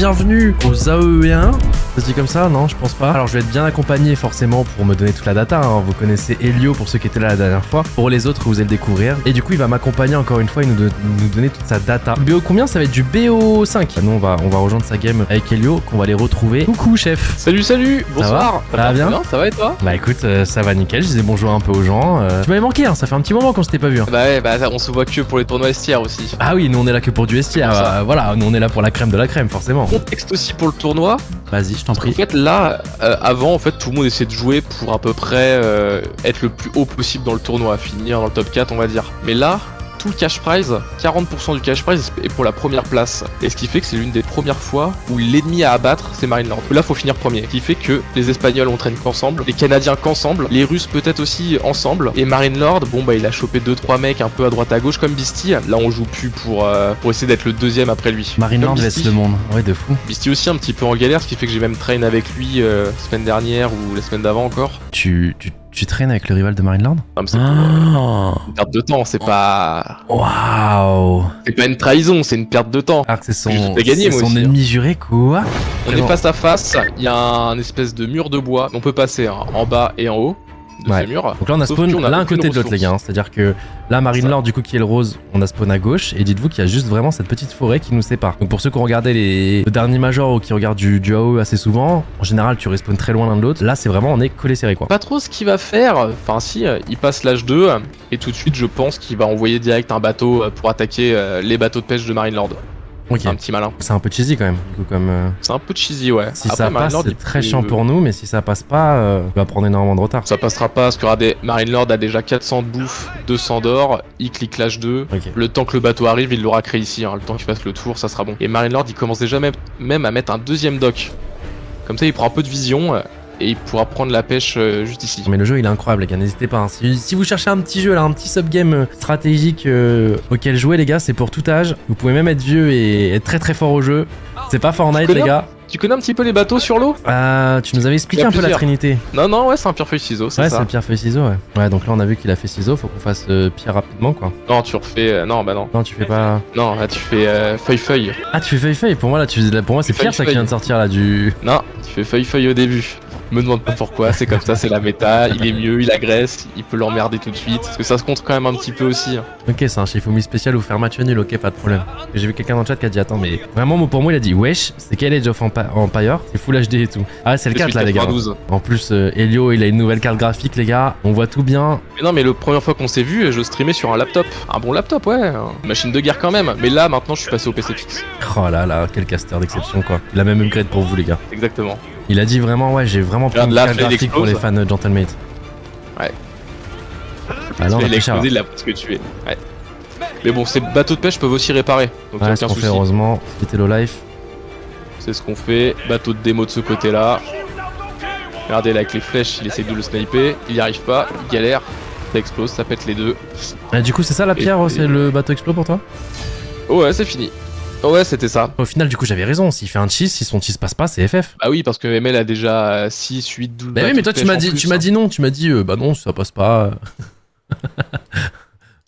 bienvenue aux AEE1. Ça se dit comme ça? Non, je pense pas. Alors je vais être bien accompagné forcément pour me donner toute la data, hein. Vous connaissez Elio pour ceux qui étaient là la dernière fois. Pour les autres, vous allez le découvrir. Et du coup, il va m'accompagner encore une fois et nous donner toute sa data. BO combien? Ça va être du BO5. Nous, on va rejoindre sa game avec Elio, qu'on va les retrouver. Coucou chef. Salut, bonsoir. Ça va bien? Non, ça va et toi? Bah écoute, ça va nickel. Je disais bonjour un peu aux gens. Tu m'avais manqué, hein. Ça fait un petit moment qu'on s'était pas vu. Hein. Bah ouais, on se voit que pour les tournois estières aussi. Ah oui, nous on est là que pour du estière. Voilà, nous on est là pour la crème de la crème, forcément. Contexte aussi pour le tournoi. Vas-y, je t'en prie. En fait, là, avant, en fait, tout le monde essaie de jouer pour à peu près être le plus haut possible dans le tournoi, finir dans le top 4, on va dire. Mais là, tout le cash prize, 40% du cash prize est pour la première place. Et ce qui fait que c'est l'une des premières fois où l'ennemi à abattre, c'est Marine Lord. Là, faut finir premier. Ce qui fait que les Espagnols on traîne qu'ensemble, les Canadiens qu'ensemble, les Russes peut-être aussi ensemble. Et Marine Lord, bon bah il a chopé 2-3 mecs un peu à droite à gauche comme Beastie. Là, on joue plus pour essayer d'être le deuxième après lui. Marine Lord laisse le monde. Ouais, de fou. Beastie aussi un petit peu en galère, ce qui fait que j'ai même train avec lui la semaine dernière ou la semaine d'avant encore. Tu traînes avec le rival de Marine Lord? Ah, mais c'est une perte de temps, c'est pas... Waouh! C'est pas une trahison, c'est une perte de temps. Alors que c'est son ennemi juré, quoi. On est face à face, il y a un espèce de mur de bois, on peut passer en bas et en haut de ces murs. Donc là on a spawn l'un à côté de l'autre les gars, hein. C'est-à-dire que là Marine Lord du coup qui est le rose, on a spawn à gauche et dites-vous qu'il y a juste vraiment cette petite forêt qui nous sépare. Donc pour ceux qui ont regardé le dernier major ou qui regardent du AOE assez souvent, en général tu respawns très loin l'un de l'autre, là c'est vraiment on est collé serré quoi. Pas trop ce qu'il va faire, enfin si, il passe l'âge 2 et tout de suite je pense qu'il va envoyer direct un bateau pour attaquer les bateaux de pêche de Marine Lord. Ok. Un petit malin. C'est un peu cheesy quand même, du coup comme... C'est un peu cheesy ouais. Si après, ça passe c'est très chiant pour nous, mais si ça passe pas, il va prendre énormément de retard. Ça passera pas parce que Marine Lord a déjà 400 de bouffe, 200 d'or, il clique l'âge 2. Okay. Le temps que le bateau arrive, il l'aura créé ici, hein. Le temps qu'il fasse le tour, ça sera bon. Et Marine Lord il commence déjà même à mettre un deuxième dock. Comme ça il prend un peu de vision. Et il pourra prendre la pêche juste ici. Mais le jeu il est incroyable les gars, n'hésitez pas. Hein. Si vous cherchez un petit jeu là, un petit subgame stratégique auquel jouer les gars, c'est pour tout âge. Vous pouvez même être vieux et être très très fort au jeu. C'est pas Fortnite les gars. Tu connais un petit peu les bateaux sur l'eau? Tu nous avais expliqué un peu la trinité. Non, ouais, c'est un pierre-feuille-ciseau, c'est ça. Ouais, c'est un pierre-feuille-ciseau, ouais. Ouais, donc là on a vu qu'il a fait ciseau, faut qu'on fasse pierre rapidement quoi. Non, tu refais. Non, bah non. Non, tu fais pas. Non, là tu fais feuille-feuille. Ah, tu fais feuille-feuille. Pour moi, là, pour moi, c'est Pierre ça qui vient de sortir là du. Non, tu fais feuille-feuille au début. Me demande pas pourquoi, c'est comme ça, c'est la méta, il est mieux, il agresse, il peut l'emmerder tout de suite, parce que ça se compte quand même un petit peu aussi. Hein. Ok, c'est un Shifumi spécial ou faire match nul, ok, pas de problème. J'ai vu quelqu'un dans le chat qui a dit attends, mais vraiment pour moi il a dit wesh, c'est quel Age of Empire, c'est Full HD et tout. Ah, c'est le 4 là les gars. En plus, Elio il a une nouvelle carte graphique les gars, on voit tout bien. Mais non, mais la première fois qu'on s'est vu, je streamais sur un laptop. Un bon laptop, ouais, une machine de guerre quand même. Mais là maintenant je suis passé au PC fixe. Oh là là, quel caster d'exception quoi. Il a même upgrade pour vous les gars. Exactement. Il a dit vraiment ouais j'ai vraiment pris une carte graphique pour les fans de Gentlemate. Ouais. Ah non, il a explosé de la parce que tu es. Ouais. Mais bon, ces bateaux de pêche peuvent aussi réparer. Donc ouais, c'est ce qu'on fait heureusement. C'était low life. C'est ce qu'on fait. Bateau de démo de ce côté-là. Regardez là avec les flèches, il essaie de le sniper. Il n'y arrive pas, il galère. Ça explose, ça pète les deux. Et du coup, c'est ça la pierre, c'est le bateau explose pour toi? Oh ouais, c'est fini. Oh ouais, c'était ça. Au final, du coup, j'avais raison. S'il fait un cheese, si son cheese passe pas, c'est FF. Bah oui, parce que ML a déjà 6, 8, 12. Bah oui, mais toi, tu m'as dit non. Tu m'as dit, bah non, ça passe pas.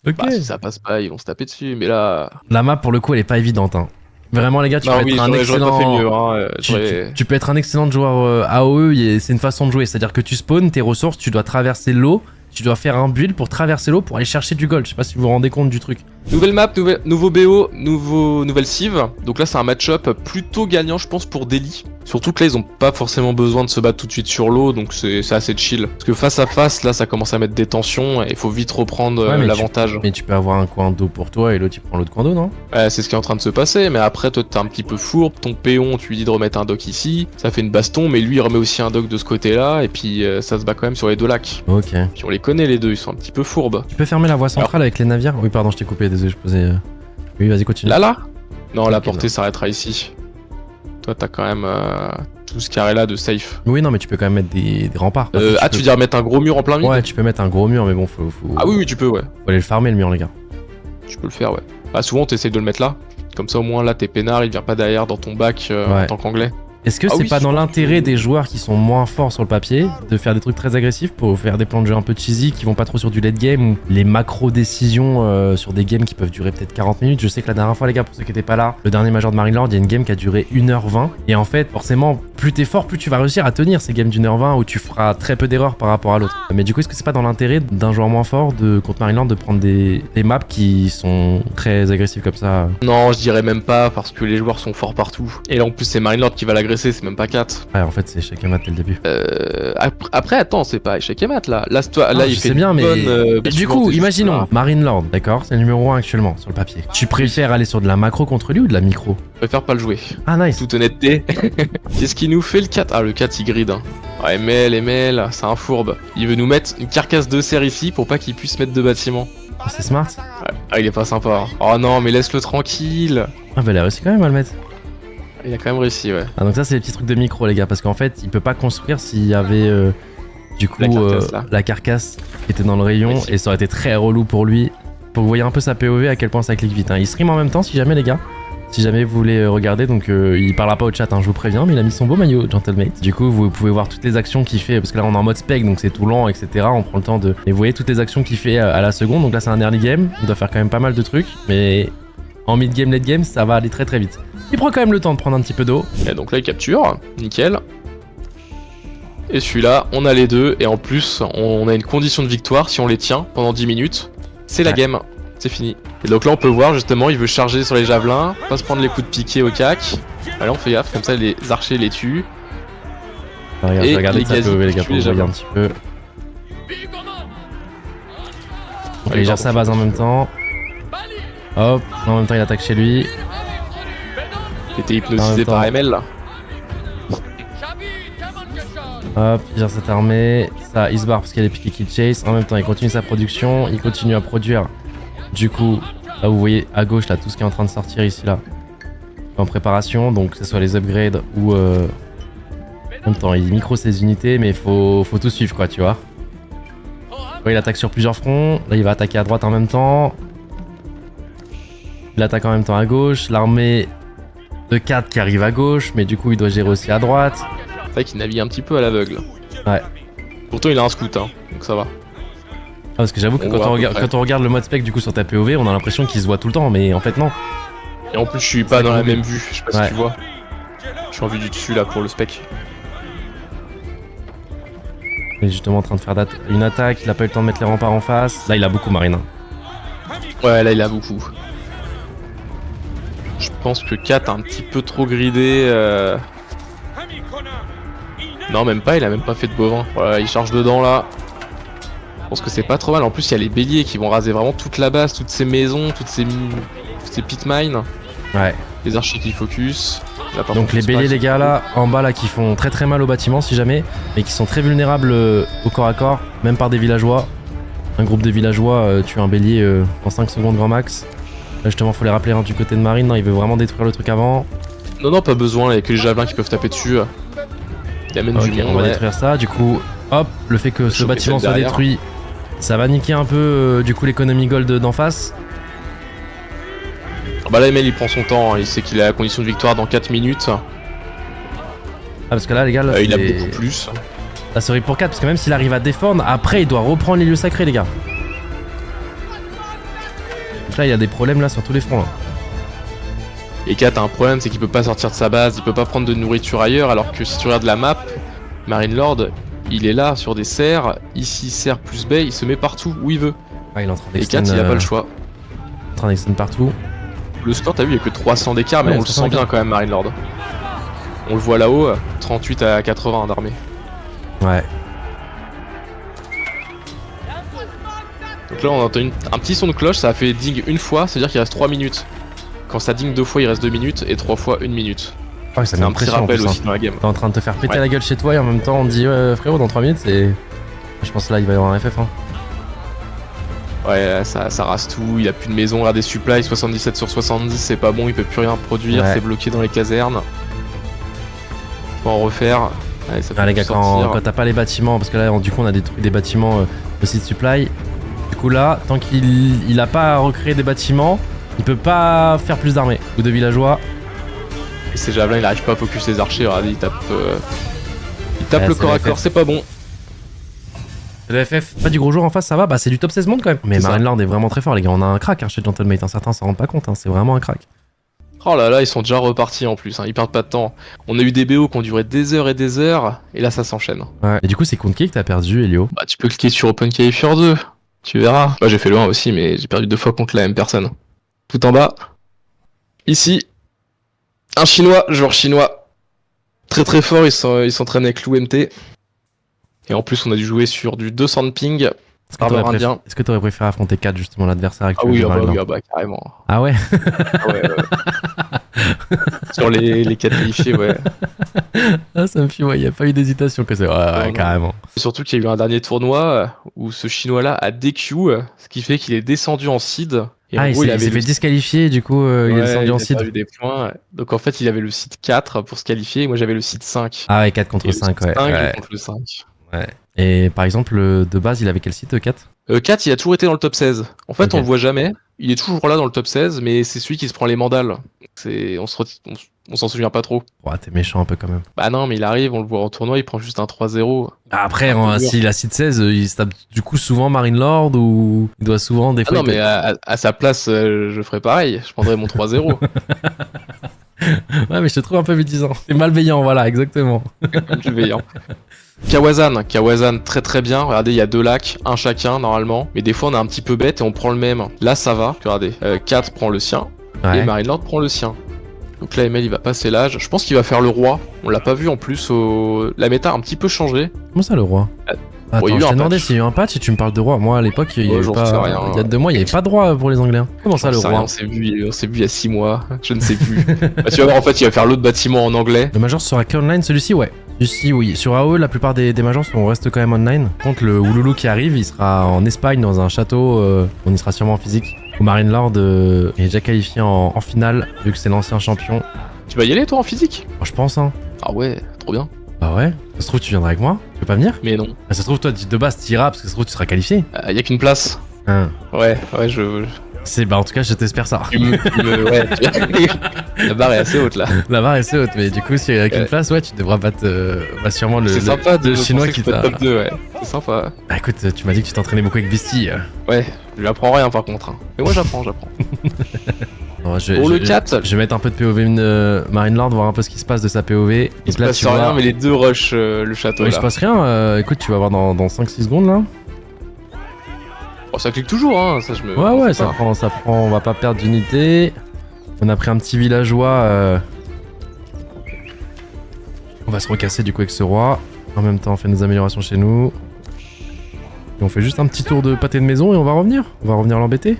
Ok. Bah, si ça passe pas, ils vont se taper dessus. Mais là. La map, pour le coup, elle est pas évidente. Hein. Vraiment, les gars, tu peux être un excellent. Pas fait mieux, hein. Tu peux être un excellent joueur AOE. C'est une façon de jouer. C'est-à-dire que tu spawns tes ressources, tu dois traverser l'eau. Tu dois faire un build pour traverser l'eau pour aller chercher du gold. Je sais pas si vous vous rendez compte du truc. Nouvelle map, nouveau BO, nouvelle cive. Donc là c'est un match-up plutôt gagnant je pense pour Delhi. Surtout que là ils ont pas forcément besoin de se battre tout de suite sur l'eau, donc c'est assez chill. Parce que face à face là ça commence à mettre des tensions et il faut vite reprendre l'avantage. Mais tu peux avoir un coin d'eau pour toi et l'autre il prend l'autre coin d'eau non? Ouais c'est ce qui est en train de se passer, mais après toi t'es un petit peu fourbe, ton péon tu lui dis de remettre un dock ici, ça fait une baston, mais lui il remet aussi un dock de ce côté là et puis ça se bat quand même sur les deux lacs. Ok. Puis on les connaît les deux, ils sont un petit peu fourbes. Tu peux fermer la voie centrale avec les navires? Oui pardon je t'ai coupé, désolé je posais... Oui vas-y continue. Là non okay, la portée s'arrêtera ici. Toi t'as quand même tout ce carré là de safe. Oui non mais tu peux quand même mettre des remparts. Tu veux dire mettre un gros mur en plein milieu? Ouais tu peux mettre un gros mur mais bon faut... Ah oui tu peux ouais. Faut aller le farmer le mur les gars. Tu peux le faire ouais. Bah souvent t'essayes de le mettre là. Comme ça au moins là t'es peinard, il vient pas derrière dans ton bac en tant qu'anglais. Est-ce que Ah c'est oui, pas je dans pense l'intérêt que- des joueurs qui sont moins forts sur le papier de faire des trucs très agressifs pour faire des plans de jeu un peu cheesy qui vont pas trop sur du late game ou les macro décisions sur des games qui peuvent durer peut-être 40 minutes. Je sais que la dernière fois, les gars, pour ceux qui étaient pas là, le dernier Major de Marineland, il y a une game qui a duré 1h20 et en fait, forcément, plus t'es fort, plus tu vas réussir à tenir ces games d'1h20 où tu feras très peu d'erreurs par rapport à l'autre. Mais du coup, est-ce que c'est pas dans l'intérêt d'un joueur moins fort contre Marineland de prendre des maps qui sont très agressives comme ça? Non, je dirais même pas parce que les joueurs sont forts partout. Et là en plus c'est Marinelord qui va l'agresser, c'est même pas 4. Ouais, en fait, c'est échec et mat dès le début. Après attends, c'est pas échec et mat là. Là, là Je il sais fait bien, une mais bonne, et du suivante, coup, et imaginons voilà. Marinelord, d'accord, c'est le numéro 1 actuellement sur le papier. Tu préfères aller sur de la macro contre lui ou de la micro? Je préfère pas le jouer. Ah nice. Toute honnêteté. Qu'est-ce qu'il nous fait le 4? Ah le 4 il grid. Hein. Ah, ML, c'est un fourbe. Il veut nous mettre une carcasse de serre ici pour pas qu'il puisse mettre de bâtiment. C'est smart. Ouais. Ah il est pas sympa. Hein. Oh non mais laisse-le tranquille. Ah bah il a réussi quand même à le mettre. Il a quand même réussi ouais. Ah donc ça c'est les petits trucs de micro les gars parce qu'en fait il peut pas construire s'il y avait du coup la carcasse qui était dans le rayon Oui. et ça aurait été très relou pour lui. Pour que vous voyez un peu sa POV à quel point ça clique vite. Hein. Il stream en même temps si jamais les gars. Si jamais vous voulez regarder, donc il parlera pas au chat, hein, je vous préviens, mais il a mis son beau maillot, Gentlemate. Du coup, vous pouvez voir toutes les actions qu'il fait, parce que là on est en mode spec, donc c'est tout lent, etc. On prend le temps de... Et vous voyez toutes les actions qu'il fait à la seconde, donc là c'est un early game, il doit faire quand même pas mal de trucs, mais en mid game, late game, ça va aller très très vite. Il prend quand même le temps de prendre un petit peu d'eau. Et donc là il capture, nickel. Et celui-là, on a les deux, et en plus, on a une condition de victoire si on les tient pendant 10 minutes. C'est la Ouais. game, c'est fini. Et donc là, on peut voir justement, il veut charger sur les javelins, pas se prendre les coups de piqué au cac. Allez, on fait gaffe, comme ça les archers les tuent. Regardez, Et regardez les sa gazis POV les qui gars, tuent pour les vous voyez un javelins. petit peu. Donc Allez, il gère pardon. sa base en même temps. Hop, en même temps il attaque chez lui. Il était En même hypnotisé temps. par ML là. Hop, il gère cette armée. Ça, il se barre parce qu'il y a des piquets qui le chase. En même temps, il continue sa production. Il continue à produire. Du coup, là, vous voyez à gauche, là, tout ce qui est en train de sortir ici, là. En préparation. Donc, que ce soit les upgrades ou. En même temps, il micro ses unités, mais faut tout suivre, quoi, tu vois. Ouais, il attaque sur plusieurs fronts. Là, il va attaquer à droite en même temps. Il attaque en même temps à gauche. L'armée de 4 qui arrive à gauche, mais du coup, il doit gérer aussi à droite. C'est vrai qu'il navigue un petit peu à l'aveugle. Ouais. Pourtant, il a un scout, hein, donc ça va. Ah, parce que j'avoue que On quand voit on, à peu regarde, près. quand on regarde le mode spec du coup sur ta POV, on a l'impression qu'il se voit tout le temps, mais en fait non. Et en plus, je suis pas C'est dans la compliqué. même vue, je sais pas Ouais. si tu vois. Je suis en vue du dessus là pour le spec. Il est justement en train de faire une attaque, il a pas eu le temps de mettre les remparts en face. Là il a beaucoup marine. Ouais, là il a beaucoup. Je pense que 4 a un petit peu trop gridé. Non, même pas, il a même pas fait de bovin. Voilà, il charge dedans là. Je pense que c'est pas trop mal. En plus, il y a les béliers qui vont raser vraiment toute la base, toutes ces maisons, toutes ces pit mines. Ouais. Les archers qui focus. Là, par Donc contre, les c'est béliers pas- les gars là, en bas là qui font très très mal au bâtiment si jamais, mais qui sont très vulnérables au corps à corps, même par des villageois. Un groupe de villageois tue un bélier en 5 secondes grand max. Là justement faut les rappeler hein, du côté de Marine, non, il veut vraiment détruire le truc avant. Non, non, pas besoin, il y a que les javelins qui peuvent taper dessus. Il amène Ok, du monde. on va ouais. détruire ça. Du coup, hop, le fait que ce Choper bâtiment celle soit derrière. détruit, ça va niquer un peu du coup l'économie gold d'en face. Ah bah là, ML il prend son temps, hein, il sait qu'il a la condition de victoire dans 4 minutes. Ah parce que là les gars, là, Il a c'est- beaucoup plus. là c'est horrible pour 4 parce que même s'il arrive à défendre, après il doit reprendre les lieux sacrés les gars. Donc là il y a des problèmes là sur tous les fronts. Là. Et 4 a un problème, c'est qu'il peut pas sortir de sa base, il peut pas prendre de nourriture ailleurs, alors que si tu regardes la map, Marinelord, il est là sur des serres, ici serre plus baie, il se met partout où il veut. Ah, il est en train Et d'extend 4 il a pas le choix. en train d'extend partout. Le score t'as vu, il y a que 300 d'écart, mais Ouais, on le 300 sent bien d'écart. quand même Marinelord. On le voit là-haut, 38 à 80 d'armée. Ouais. Donc là on entend un petit son de cloche, ça a fait ding une fois, c'est-à-dire qu'il reste 3 minutes. Quand ça ding 2 fois, il reste 2 minutes, et 3 fois 1 minute. Ah, ça C'est met un petit l'impression en rappel plus. Hein. aussi dans la game. T'es en train de te faire péter Ouais. la gueule chez toi et en même temps on te dit ouais, frérot dans 3 minutes c'est... Je pense que là il va y avoir un FF hein. Ouais, ça rase tout, il a plus de maison, regardez supply, 77 sur 70, c'est pas bon, il peut plus rien produire, Ouais. c'est bloqué dans les casernes. Faut en refaire. Allez, ça peut Ah les plus gars quand sortir. t'as pas les bâtiments, parce que là du coup on a détruit des bâtiments de site supply. Du coup là, tant qu'il a pas recréé des bâtiments, il peut pas faire plus d'armées ou de villageois. Ces javelins, il arrive pas à focus les archers, regardez, il tape le corps à corps, c'est pas bon. Le FF, pas du gros joueur en face, ça va, bah c'est du top 16 monde quand même. Mais Marine Lord est vraiment très fort, les gars, on a un crack chez Gentlemate, certains s'en rendent pas compte, c'est vraiment un crack. Oh là là, ils sont déjà repartis en plus, ils perdent pas de temps. On a eu des BO qui ont duré des heures, et là ça s'enchaîne. Ouais, et du coup, c'est contre qui que t'as perdu, Elio? Bah, tu peux cliquer sur Open Qualifier 2, tu verras. Bah, j'ai fait le 1 aussi, mais j'ai perdu 2 fois contre la même personne. Tout en bas, ici, un chinois, joueur chinois. Très très fort, il s'entraîne avec l'UMT. Et en plus, on a dû jouer sur du 200 de ping. Est-ce que t'aurais préféré affronter 4 justement l'adversaire actuel? Ah oui, carrément. Ah ouais? Ouais. Sur les 4 qualifiés, ouais. Ah, ça me fait, ouais, y a pas eu d'hésitation que c'est. Ouais, carrément. Surtout qu'il y a eu un dernier tournoi où ce chinois-là a DQ, ce qui fait qu'il est descendu en seed. Et en gros, il s'est fait disqualifier, du coup, il est descendu en seed. Des points. Donc en fait, il avait le seed 4 pour se qualifier, et moi j'avais le seed 5. Ah ouais, 4 contre 5, ouais. 5 contre le 5. Ouais. Et par exemple, de base, il avait quel site, 4? 4, il a toujours été dans le top 16. En fait, on le voit jamais. Il est toujours là dans le top 16, mais c'est celui qui se prend les mandales. On s'en souvient pas trop. Ouais, t'es méchant un peu quand même. Bah non, mais il arrive, on le voit en tournoi, il prend juste un 3-0. Après, s'il a site 16, il se tape du coup souvent Marine Lord ou il doit souvent des fois. Non, mais à sa place, je ferais pareil. Je prendrais mon 3-0. Ouais, mais je te trouve un peu médisant. T'es malveillant, voilà, exactement. Malveillant. Kawazan très très bien. Regardez, il y a 2 lacs, un chacun normalement. Mais des fois, on est un petit peu bête et on prend le même. Là, ça va. Regardez, 4 prend le sien et Marine Lord prend le sien. Donc là, ML il va passer l'âge. Je pense qu'il va faire le roi. On l'a pas vu en plus. La méta a un petit peu changé. Comment ça, le roi? Attends, je t'ai demandé s'il y a eu un patch et tu me parles de roi. Moi, à l'époque, il y a pas... il y a 2 mois, il n'y avait pas de roi pour les Anglais. Comment ça, le roi? On s'est vu il y a 6 mois. Je ne sais plus. Bah, tu vas voir, en fait, il va faire l'autre bâtiment en anglais. Le Major sera qu'online, celui-ci, ouais. Celui-ci, oui. Sur AOE, la plupart des Majors restent quand même online. Par contre, le Ouloulou qui arrive, il sera en Espagne, dans un château. On y sera sûrement en physique. Où Marine Lord est déjà qualifié en finale, vu que c'est l'ancien champion. Tu vas y aller, toi, en physique? Moi, je pense, hein. Ah ouais, trop bien. Bah ouais. Ça se trouve, tu viendras avec moi? Tu veux pas venir? Mais non. Ça se trouve, toi, de base, tu iras parce que ça se trouve, tu seras qualifié. Y a qu'une place. Ouais, Bah en tout cas, je t'espère ça. La barre est assez haute là. La barre est assez haute, mais du coup, si avec une place, ouais, tu devras battre sûrement le chinois qui t'a. Top 2, ouais. C'est sympa. Bah écoute, tu m'as dit que tu t'entraînais beaucoup avec Beastie. Ouais, je lui apprends rien par contre. Mais moi j'apprends. Pour le 4, je vais mettre un peu de POV Marine Lord, voir un peu ce qui se passe de sa POV. Il se passe rien, mais les 2 rush le château. Oui, il se passe rien. Écoute, tu vas voir dans 5-6 secondes là. Oh, ça clique toujours, hein. Ça, Ouais, ça prend. On va pas perdre d'unité. On a pris un petit villageois. On va se recasser du coup avec ce roi. En même temps, on fait nos améliorations chez nous. Et on fait juste un petit tour de pâté de maison et on va revenir. On va revenir l'embêter.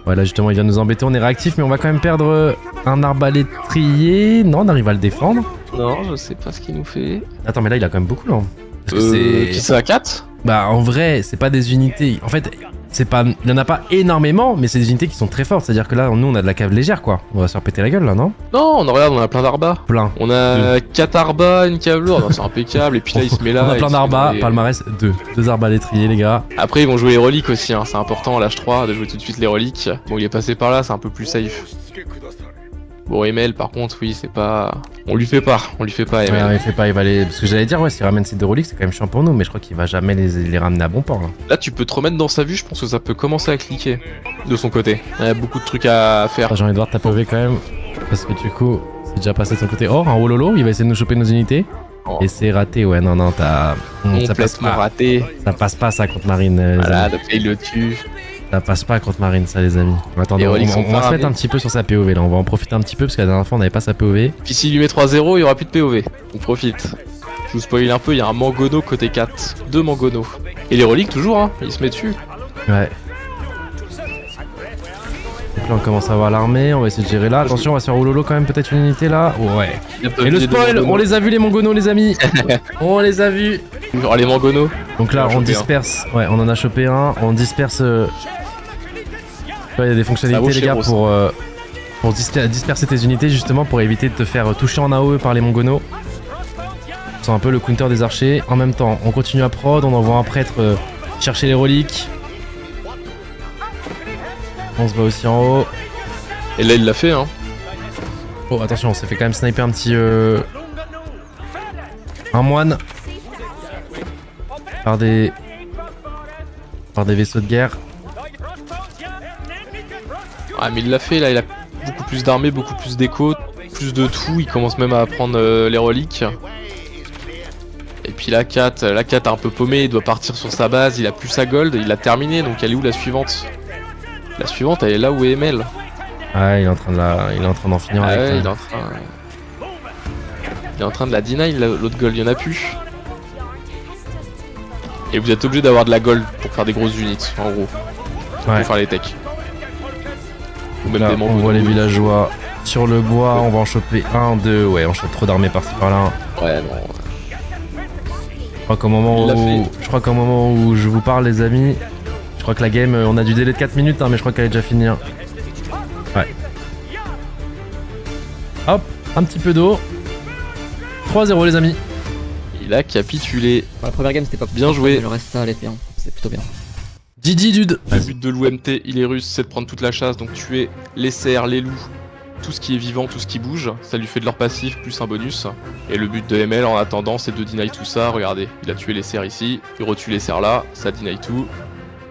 Ouais, là justement, il vient nous embêter. On est réactif, mais on va quand même perdre un arbalétrier. Non, on arrive à le défendre. Non, je sais pas ce qu'il nous fait. Attends, mais là, il a quand même beaucoup là. Parce que qui c'est à 4? Bah, en vrai, c'est pas des unités. En fait, il y en a pas énormément, mais c'est des unités qui sont très fortes. C'est-à-dire que là, nous, on a de la cave légère, quoi. On va se faire péter la gueule, là, non? Non, regarde, on a plein d'arbas. Plein. On a 4 arbas, une cave lourde. C'est impeccable. Et puis là, il se met là. On a plein d'arbas, palmarès 2. 2 arbalétriers, les gars. Après, ils vont jouer les reliques aussi. Hein. C'est important à l'âge 3 de jouer tout de suite les reliques. Bon, il est passé par là, c'est un peu plus safe. Bon, ML, par contre, oui, c'est pas. On lui fait pas, ML. Ouais, il fait pas, il va aller. Parce que j'allais dire, ouais, s'il ramène ses 2 reliques, c'est quand même chiant pour nous, mais je crois qu'il va jamais les ramener à bon port, là. Là, tu peux te remettre dans sa vue, je pense que ça peut commencer à cliquer de son côté. Il y a beaucoup de trucs à faire. J'ai envie de voir ta POV quand même, parce que du coup, c'est déjà passé de son côté. Oh, un Wololo, il va essayer de nous choper nos unités. Oh. Et c'est raté, ouais, non, t'as. Ça passe pas. Raté. Ça passe pas, ça, contre Marine. Voilà, donc il le tue. Ça passe pas contre Marine, ça, les amis. Attendez, on va se mettre un petit peu sur sa POV là. On va en profiter un petit peu parce que la dernière fois on avait pas sa POV. Puis s'il lui met 3-0, il y aura plus de POV. On profite. Je vous spoil un peu, il y a un Mangono côté 4. 2 Mangono. Et les reliques toujours, hein. Il se met dessus. Ouais. Donc là on commence à voir l'armée, on va essayer de gérer là. Attention, on va se faire Oulolo quand même, peut-être une unité là. Ouais. Et le spoil, on les a vus les Mangonos, les amis. On les a vus. Oh, les Mangonos. Donc là on disperse. Ouais, on en a chopé un. On disperse. Il y a des fonctionnalités, les gars, pour disperser tes unités, justement, pour éviter de te faire toucher en AOE par les Mangonos. C'est un peu le counter des archers. En même temps, on continue à prod, on envoie un prêtre chercher les reliques. On se bat aussi en haut. Et là, il l'a fait, hein. Oh, attention, on s'est fait quand même sniper un petit... Un moine. Par des vaisseaux de guerre. Ah mais il l'a fait là, il a beaucoup plus d'armées, beaucoup plus d'écho, plus de tout, il commence même à prendre les reliques. Et puis la 4 a un peu paumé, il doit partir sur sa base, il a plus sa gold, il a terminé, donc elle est où la suivante? La suivante elle est là où est ML. Ah, il est en train d'en finir avec. Ouais, il est en train de la deny l'autre gold, il y en a plus. Et vous êtes obligé d'avoir de la gold pour faire des grosses unités, en gros. Pour faire les techs. Ou même là, des membres. on voit les villageois sur le bois, on va en choper 1, 2, ouais, on chope trop d'armées par-ci par-là. Ouais, non. Je crois qu'au moment où je vous parle, les amis, je crois que la game, on a du délai de 4 minutes, hein, mais je crois qu'elle est déjà finie. Hein. Ouais. Hop, un petit peu d'eau. 3-0 les amis. Il a capitulé. Pour la première game c'était pas bien joué. Mais le reste ça allait bien, c'est plutôt bien. GG dude. Le but de l'OMT, il est russe, c'est de prendre toute la chasse, donc tuer les cerfs, les loups, tout ce qui est vivant, tout ce qui bouge, ça lui fait de leur passif plus un bonus. Et le but de ML en attendant c'est de deny tout ça, regardez, il a tué les cerfs ici, il retue les cerfs là, ça deny tout.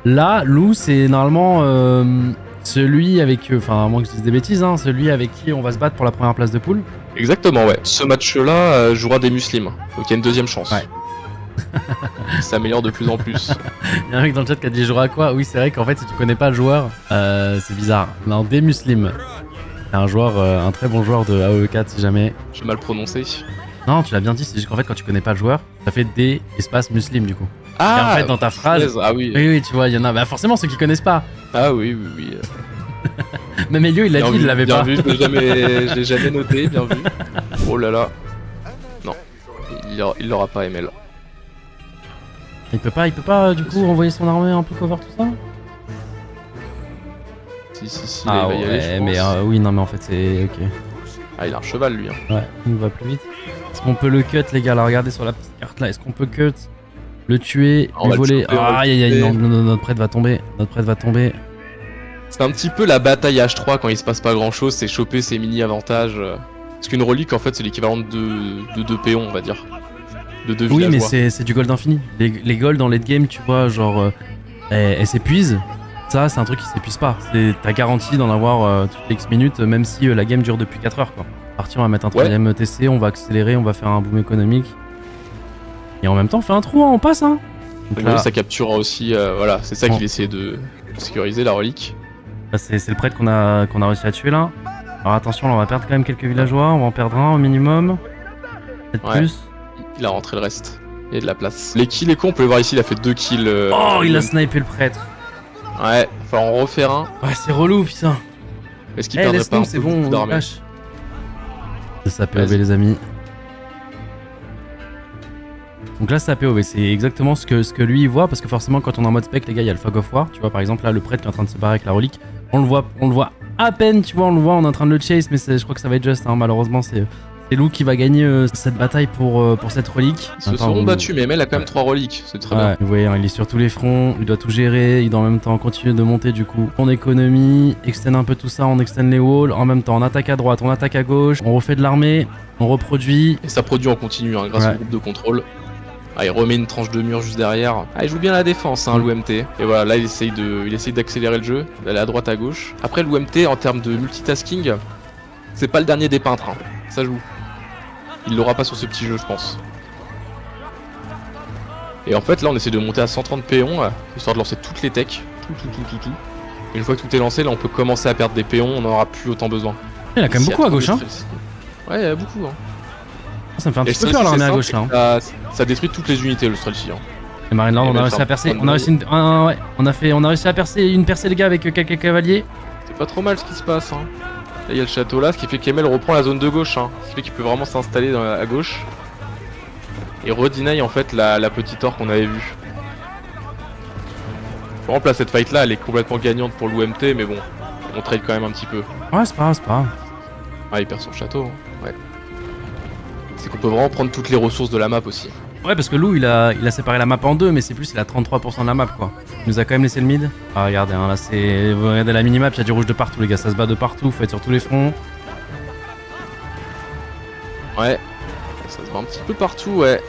Là, loup c'est normalement celui avec, enfin à moins que je dise des bêtises, hein, celui avec qui on va se battre pour la première place de poule. Exactement ouais, ce match-là jouera des musulmans, donc il y a une deuxième chance. Ouais. Il s'améliore de plus en plus. Il y a un mec dans le chat qui a dit jouera à quoi? Oui c'est vrai qu'en fait si tu connais pas le joueur, c'est bizarre. Non, des muslims. C'est un joueur, un très bon joueur de AOE4 si jamais. J'ai mal prononcé. Non, tu l'as bien dit, c'est juste qu'en fait quand tu connais pas le joueur, ça fait des espaces muslims du coup. Ah et en fait dans ta phrase, ah oui. Oui tu vois, il y en a, bah forcément ceux qui connaissent pas. Ah oui. Même Elio il l'a dit, il l'avait pas. Bien vu, je l'ai jamais noté, bien vu. Oh là là. Non, il l'aura pas ML. Il peut pas du coup envoyer son armée un peu cover tout ça? Si, Ah il va y aller, ouais, je mais pense. oui non mais en fait c'est ok. Ah il a un cheval lui. Hein. Ouais, il va plus vite. Est-ce qu'on peut le cut les gars? Là regardez sur la petite carte là, est-ce qu'on peut cut? Le tuer, On lui va le voler. choper, on va le Aïe aïe aïe, choper. non, notre prêtre va tomber. Notre prêtre va tomber. C'est un petit peu la bataille H3 quand il se passe pas grand chose, c'est choper ses mini avantages. Parce qu'une relique en fait c'est l'équivalent de 2 péons on va dire. De 2 Oui mais villageois. c'est du gold infini. Les golds dans late game tu vois genre elles s'épuisent. Ça c'est un truc qui s'épuise pas. T'as garanti d'en avoir toutes les X minutes même si la game dure depuis 4 heures quoi. Parti on va mettre un troisième TC, on va accélérer, on va faire un boom économique. Et en même temps on fait un trou, hein, on passe hein. Donc Mais là, ça capturera aussi, voilà, c'est ça Bon. qu'il essaie de sécuriser la relique. là, c'est le prêtre qu'on a réussi à tuer là. Alors attention là on va perdre quand même quelques villageois, on va en perdre un au minimum. Peut-être Ouais. plus. Il a rentré le reste. Il y a de la place. Les kills, on peut le voir ici, il a fait 2 kills. Oh il a snipé le prêtre. Ouais, faut en refaire un. Ouais c'est relou putain. Est-ce qu'il Eh perdrait pas un laisse-nous peu c'est bon, beaucoup on d'armée? lâche. C'est ça POV Vas-y. les amis. Donc là c'est POV, c'est exactement ce que lui il voit parce que forcément quand on est en mode spec les gars il y a le fog of war, tu vois par exemple là le prêtre qui est en train de se barrer avec la relique, on le voit à peine tu vois, on est en train de le chase mais je crois que ça va être juste hein, malheureusement c'est Lou qui va gagner cette bataille pour cette relique. Ils se seront battus, mais ML a quand même 3 reliques, c'est très bien. Vous voyez, hein, il est sur tous les fronts, il doit tout gérer, il doit en même temps continuer de monter du coup en économie, extend un peu tout ça, on extend les walls, en même temps on attaque à droite, on attaque à gauche, on refait de l'armée, on reproduit. Et ça produit en continu hein, grâce Ouais. au groupe de contrôle. Ah, il remet une tranche de mur juste derrière. Ah, il joue bien la défense, hein, l'OMT. Et voilà, là il essaye d'accélérer le jeu, d'aller à droite à gauche. Après l'OMT en termes de multitasking, c'est pas le dernier des peintres, hein. Ça joue. Il l'aura pas sur ce petit jeu, je pense. Et en fait, là, on essaie de monter à 130 péons, histoire de lancer toutes les techs. Tout. Et une fois que tout est lancé, là, on peut commencer à perdre des péons, on n'en aura plus autant besoin. Il y en a quand même S'il y a beaucoup à trop gauche, de hein. stress. Ouais, il y a beaucoup, hein. Ça me fait un Et petit peu le peur stress, l'armée à c'est gauche là. simple, Hein. c'est que ça détruit toutes les unités, le Strelcy. Hein. Et Marineland, Et on a même réussi ça à percer. prend On a de réussi ouais, on a réussi à percer une percée les gars avec quelques cavaliers. C'est pas trop mal ce qui se passe, hein. Là, il y a le château là, ce qui fait qu'Emel reprend la zone de gauche, hein. Ce qui fait qu'il peut vraiment s'installer à gauche. Et redeny en fait la petite or qu'on avait vue. Par exemple là cette fight là elle est complètement gagnante pour l'OMT mais bon, on trade quand même un petit peu. Ouais c'est pas grave, c'est pas grave. Ah il perd son château, hein. Ouais. C'est qu'on peut vraiment prendre toutes les ressources de la map aussi. Ouais parce que Lou il a séparé la map en deux mais c'est plus il a 33% de la map quoi. Il nous a quand même laissé le mid. Ah regardez hein, là c'est. Vous regardez la minimap, il y a du rouge de partout les gars, ça se bat de partout, faut être sur tous les fronts. Ouais, ça se voit un petit peu partout, ouais.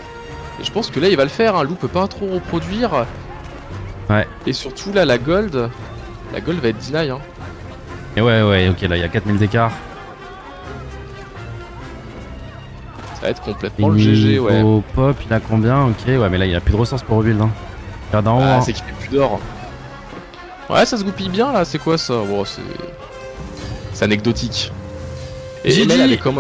Et je pense que là, il va le faire, hein. Lou peut pas trop reproduire. Ouais. Et surtout, là, la gold va être deny, hein. Et ouais, ok, là, il y a 4000 d'écart. Ça va être complètement le GG, ouais. Au pop, il a combien? Ok, ouais, mais là, il a plus de ressources pour rebuild, hein. Regarde en haut, Ah, hein. c'est qu'il fait plus d'or. Ouais, ça se goupille bien, là. C'est quoi, ça? Bon, c'est anecdotique. Et GG. là, elle avait quand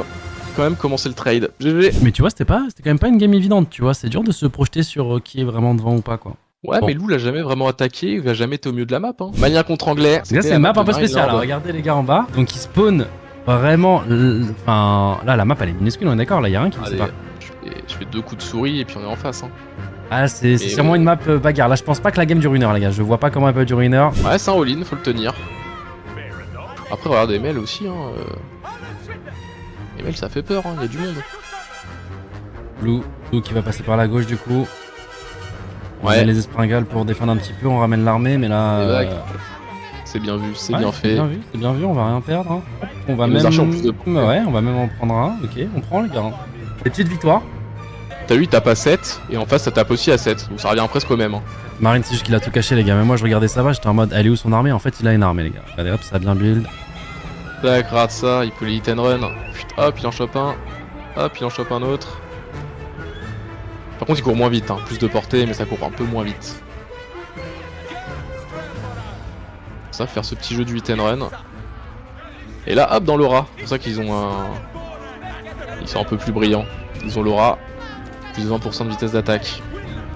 même commencé le trade. GG. Mais tu vois, c'était quand même pas une game évidente, tu vois. C'est dur de se projeter sur qui est vraiment devant ou pas, quoi. Ouais, Bon. mais Lou l'a jamais vraiment attaqué, il a jamais été au milieu de la map, hein. Malien contre anglais. Là, c'est une map un peu spéciale, hein. Regardez les gars en bas. Donc, il spawn vraiment. Enfin, là, la map elle est minuscule, on est d'accord. Là, il y a rien qui me Allez, sépare. je fais 2 coups de souris et puis on est en face, hein. Ah, c'est sûrement une map bagarre. Là, je pense pas que la game dure 1 heure, les gars. Je vois pas comment elle peut durer 1 heure. Ouais, c'est un all-in, faut le tenir. Après, regarde ML aussi, hein. ML, ça fait peur, hein. Il y a du monde. Lou qui va passer par la gauche, du coup. On Ouais. met les espringales pour défendre un petit peu. On ramène l'armée, mais là. C'est bien vu, c'est Ouais, bien fait. C'est bien vu, on va rien perdre. Hein. On va Et les même. archers ont plus de points. Ouais, on va même en prendre un. Ok, on prend, les gars. Des petites victoires. T'as vu, il tape à 7, et en face, ça tape aussi à 7. Donc ça revient presque au même, hein. Marine, c'est juste qu'il a tout caché, les gars. Mais moi, je regardais ça va, j'étais en mode, elle est où son armée? En fait, il a une armée, les gars. Regardez, hop, ça a bien build. Tac, rate ça, il peut les hit and run. Putain, hop, il en chope un. Hop, il en chope un autre. Par contre, il court moins vite, hein. Plus de portée, mais ça court un peu moins vite. Ça, faire ce petit jeu du hit and run. Et là, hop, dans l'aura. C'est pour ça qu'ils ont un. Ils sont un peu plus brillants. Ils ont l'aura. Plus de 20% de vitesse d'attaque.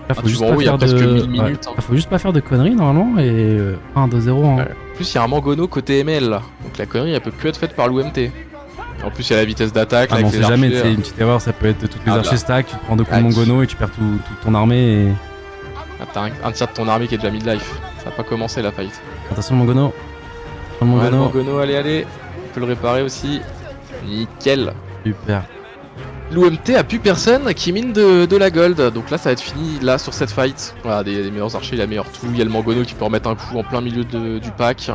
Là, faut tu juste vois, pas il y a faire presque de... 1000 minutes, hein. Là, faut juste pas faire de conneries, normalement, et 1-2-0, hein. Ouais. En plus, il y a un Mangono côté ML. Là. Donc la connerie, elle peut que être faite par l'UMT. En plus, il y a la vitesse d'attaque. Ah, là, mais on avec sait les jamais, archers, c'est une petite erreur, ça peut être toutes les Ah, archers là. stack, tu te prends 2 coups de Tac. Mongono et tu perds toute ton armée et... Ah, t'as un tiers de ton armée qui est déjà mid-life. Ça va pas commencé la fight. Attention le Mongono. Le Ouais, le Mongono. Mangono, allez. On peut le réparer aussi. Nickel. Super. L'UMT a plus personne qui mine de la gold. Donc là, ça va être fini là sur cette fight. Voilà, des meilleurs archers, la meilleure tout. Il y a le Mangono qui peut remettre un coup en plein milieu du pack.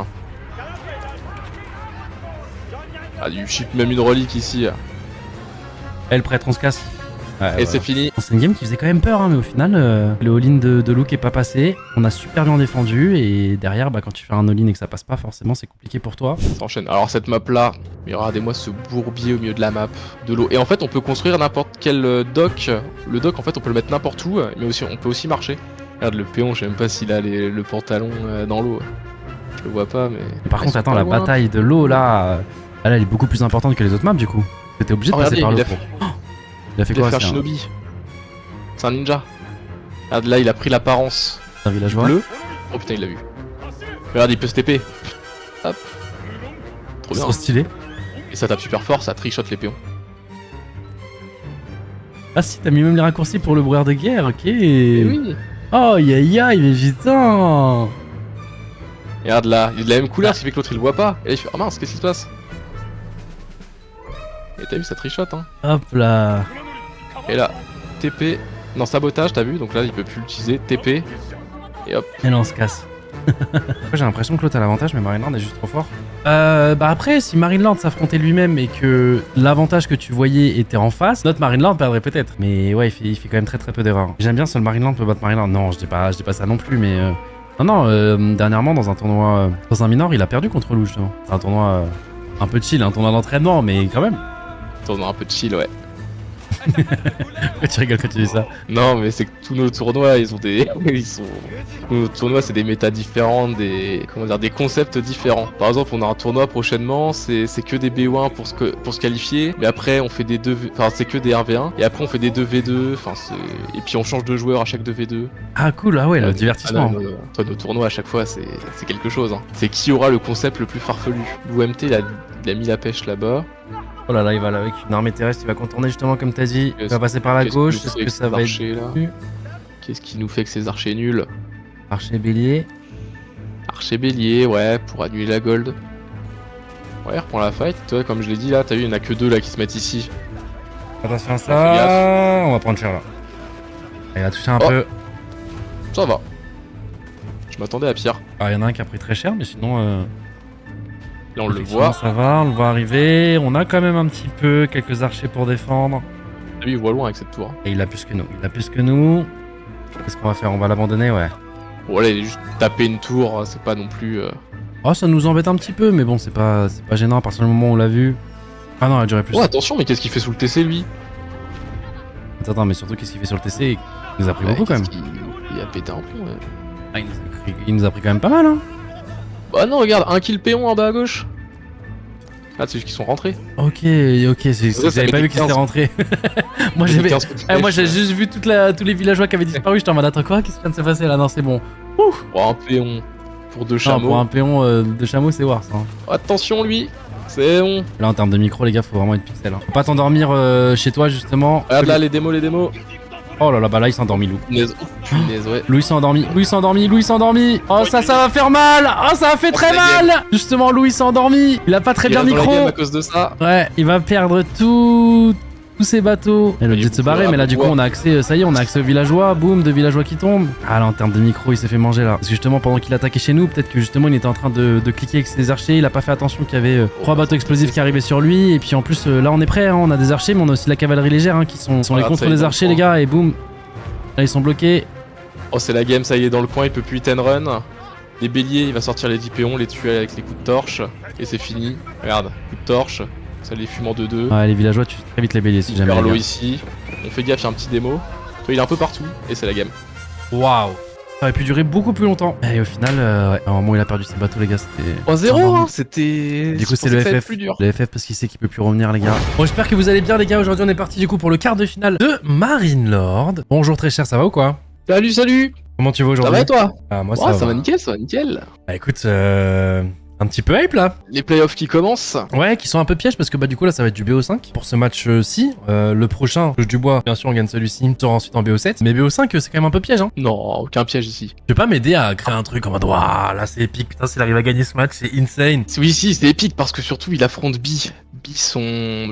Ah, du ship, même une relique ici. Elle prête, on se casse. Ouais, Et voilà. c'est fini. C'est une game qui faisait quand même peur, hein, mais au final, le all-in de Luke est pas passé. On a super bien défendu et derrière, bah, quand tu fais un all-in et que ça passe pas, forcément, c'est compliqué pour toi. Ça enchaîne. Alors cette map là, mais regardez-moi ce bourbier au milieu de la map, de l'eau. Et en fait, on peut construire n'importe quel dock. Le dock, en fait, on peut le mettre n'importe où, mais aussi, on peut aussi marcher. Regarde le péon, je sais même pas s'il a le pantalon dans l'eau. Je le vois pas, mais. Mais par Ils contre, sont attends, pas la loin. bataille de l'eau là, elle est beaucoup plus importante que les autres maps du coup. T'étais obligé de Oh, passer par regardez, l'eau pour. Il a fait Il va quoi faire c'est Shinobi. C'est un ninja. Regarde là, il a pris l'apparence un villageois? bleue. Oh putain, il l'a vu. Regarde, il peut se TP. Hop. Trop C'est bien. trop stylé. Et ça tape super fort, ça trichote les péons. Ah si, t'as mis même les raccourcis pour le brouillard de guerre, ok. Et oui. Oh, aïe aïe, mais putain. Regarde là, il est de la même couleur, ce qui fait que l'autre il le voit pas. Et là, il fait, oh mince, qu'est-ce qui se passe? Et t'as vu, ça trichote, hein. Hop là. Et là, TP. Non, sabotage, t'as vu? Donc là, il peut plus l'utiliser. TP. Et hop. Et là on se casse. J'ai l'impression que l'autre a l'avantage, mais Marineland est juste trop fort. Bah après, si Marineland s'affrontait lui-même et que l'avantage que tu voyais était en face, notre Marineland perdrait peut-être. Mais ouais, il fait quand même très peu d'erreurs. J'aime bien seul Marineland peut battre Marineland. Non, je dis pas ça non plus, mais dernièrement dans un tournoi, dans un minor, il a perdu contre Lou justement. C'est un tournoi un peu chill, un tournoi d'entraînement, mais quand même. Tournoi un peu de chill, ouais. Pourquoi tu rigoles quand tu dis ça? Non, mais c'est que tous nos tournois, ils ont des. Nos tournois, c'est des méta différents, des concepts différents. Par exemple, on a un tournoi prochainement, c'est que des BO1 pour se qualifier, mais après, on fait des 2. Enfin, c'est que des 1v1, et après, on fait des 2v2, enfin, et puis on change de joueur à chaque 2v2. Ah cool, ah ouais, le Ah, divertissement. non, toi, nos tournois, à chaque fois, c'est quelque chose. Hein. C'est qui aura le concept le plus farfelu. L'UMT, il a mis la pêche là-bas. Oh là là, il va là avec une armée terrestre, il va contourner justement comme t'as dit. Il va passer par la gauche, est-ce que ça va être... Qu'est-ce qui nous fait que ces archers nuls? Archer bélier. Archer bélier, ouais, pour annuler la gold. Ouais, reprend la fight. Toi, comme je l'ai dit là, t'as vu, il y en a que 2 là qui se mettent ici. Attention à Fais ça, gaffe. on va prendre cher là. Il a touché un Oh. peu. Ça va. Je m'attendais à pire. Ah, il y en a un qui a pris très cher, mais sinon... Là, on le Effectivement, voit. ça va, on le voit arriver. On a quand même un petit peu quelques archers pour défendre. Lui, il voit loin avec cette tour. Et il a plus que nous. Il a plus que nous. Qu'est-ce qu'on va faire? On va l'abandonner, ouais. Bon, là, il est juste taper une tour, c'est pas non plus. Oh, ça nous embête un petit peu, mais bon, c'est pas gênant à partir du moment où on l'a vu. Ah non, elle durait plus. Oh, attention, mais qu'est-ce qu'il fait sous le TC, lui? Attends, mais surtout, qu'est-ce qu'il fait sur le TC? Il nous a pris beaucoup quand même. Il a pété un plomb, ouais. Ah, il nous a pris quand même pas mal, hein. Bah non, regarde, un kill péon en bas à gauche. Ah, c'est juste qu'ils sont rentrés. Ok, Ça j'avais pas vu qu'ils étaient rentrés. moi, moi, j'ai juste vu tous les villageois qui avaient disparu. J'étais en mode, attends, quoi? Qu'est-ce qui vient de se passer là? Non, c'est bon. Oh, un péon pour deux Non, chameaux. pour un péon de chameau, c'est Wars. Hein. Attention, lui. C'est bon. Là, en termes de micro, les gars, faut vraiment être pixel. Hein. Faut pas t'endormir chez toi, justement. Regarde là, les démos. Oh là là, bah là, il s'est endormi, Lou. Punaise, oh, punaise, ouais. Louis s'est endormi. Oh, ça va faire mal. Oh, ça a fait très mal. Justement, Louis s'est endormi. Il a pas très bien Il est le dans la micro. game à cause de ça. Ouais, il va perdre tous ses bateaux. Elle est obligée de se barrer, mais là, du coup, on a accès, ça y est, on a accès aux villageois. Boum, 2 villageois qui tombent. Ah là, en termes de micro, il s'est fait manger là. Parce que justement, pendant qu'il attaquait chez nous, peut-être que justement, il était en train de cliquer avec ses archers. Il a pas fait attention qu'il y avait 3 bateaux explosifs qui arrivaient sur lui. Et puis en plus, là, on est prêt. Hein, on a des archers, mais on a aussi la cavalerie légère qui sont les Regarde, contre ça y est, des dans archers, le les gars. Et boum. Là, ils sont bloqués. Oh, c'est la game, ça y est, dans le coin, il peut plus hit and run. Les béliers, il va sortir les 10 péons, les tuer avec les coups de torche. Et c'est fini. Regarde, coup de torche. Ça les fume en 2-2. Ouais, les villageois, tu fais très vite les béliers si jamais. L'eau ici. On fait gaffe, il y a un petit démo. Il est un peu partout. Et c'est la game. Waouh. Ça aurait pu durer beaucoup plus longtemps. Et au final, ouais, au moment où il a perdu ses bateaux, les gars, c'était. 3-0, hein, c'était. Du coup, c'est le FF. Plus dur. Le FF parce qu'il sait qu'il peut plus revenir, les gars. Bon, j'espère que vous allez bien, les gars. Aujourd'hui, on est parti du coup pour le quart de finale de Marine Lord. Bonjour, très cher, ça va ou quoi? Salut. Comment tu vas Ça aujourd'hui? va et toi? Ah, moi, Ça va nickel. Bah, écoute, un petit peu hype là. Les playoffs qui commencent. Ouais, qui sont un peu pièges parce que bah du coup là ça va être du BO5 pour ce match-ci. Le prochain, touche du bois, bien sûr on gagne celui-ci, on sera ensuite en BO7. Mais BO5 c'est quand même un peu piège hein. Non, aucun piège ici. Tu peux pas m'aider à créer un truc en mode waouh là c'est épique, putain s'il arrive à gagner ce match c'est insane. Oui, si, c'est épique parce que surtout il affronte Bi. Bi,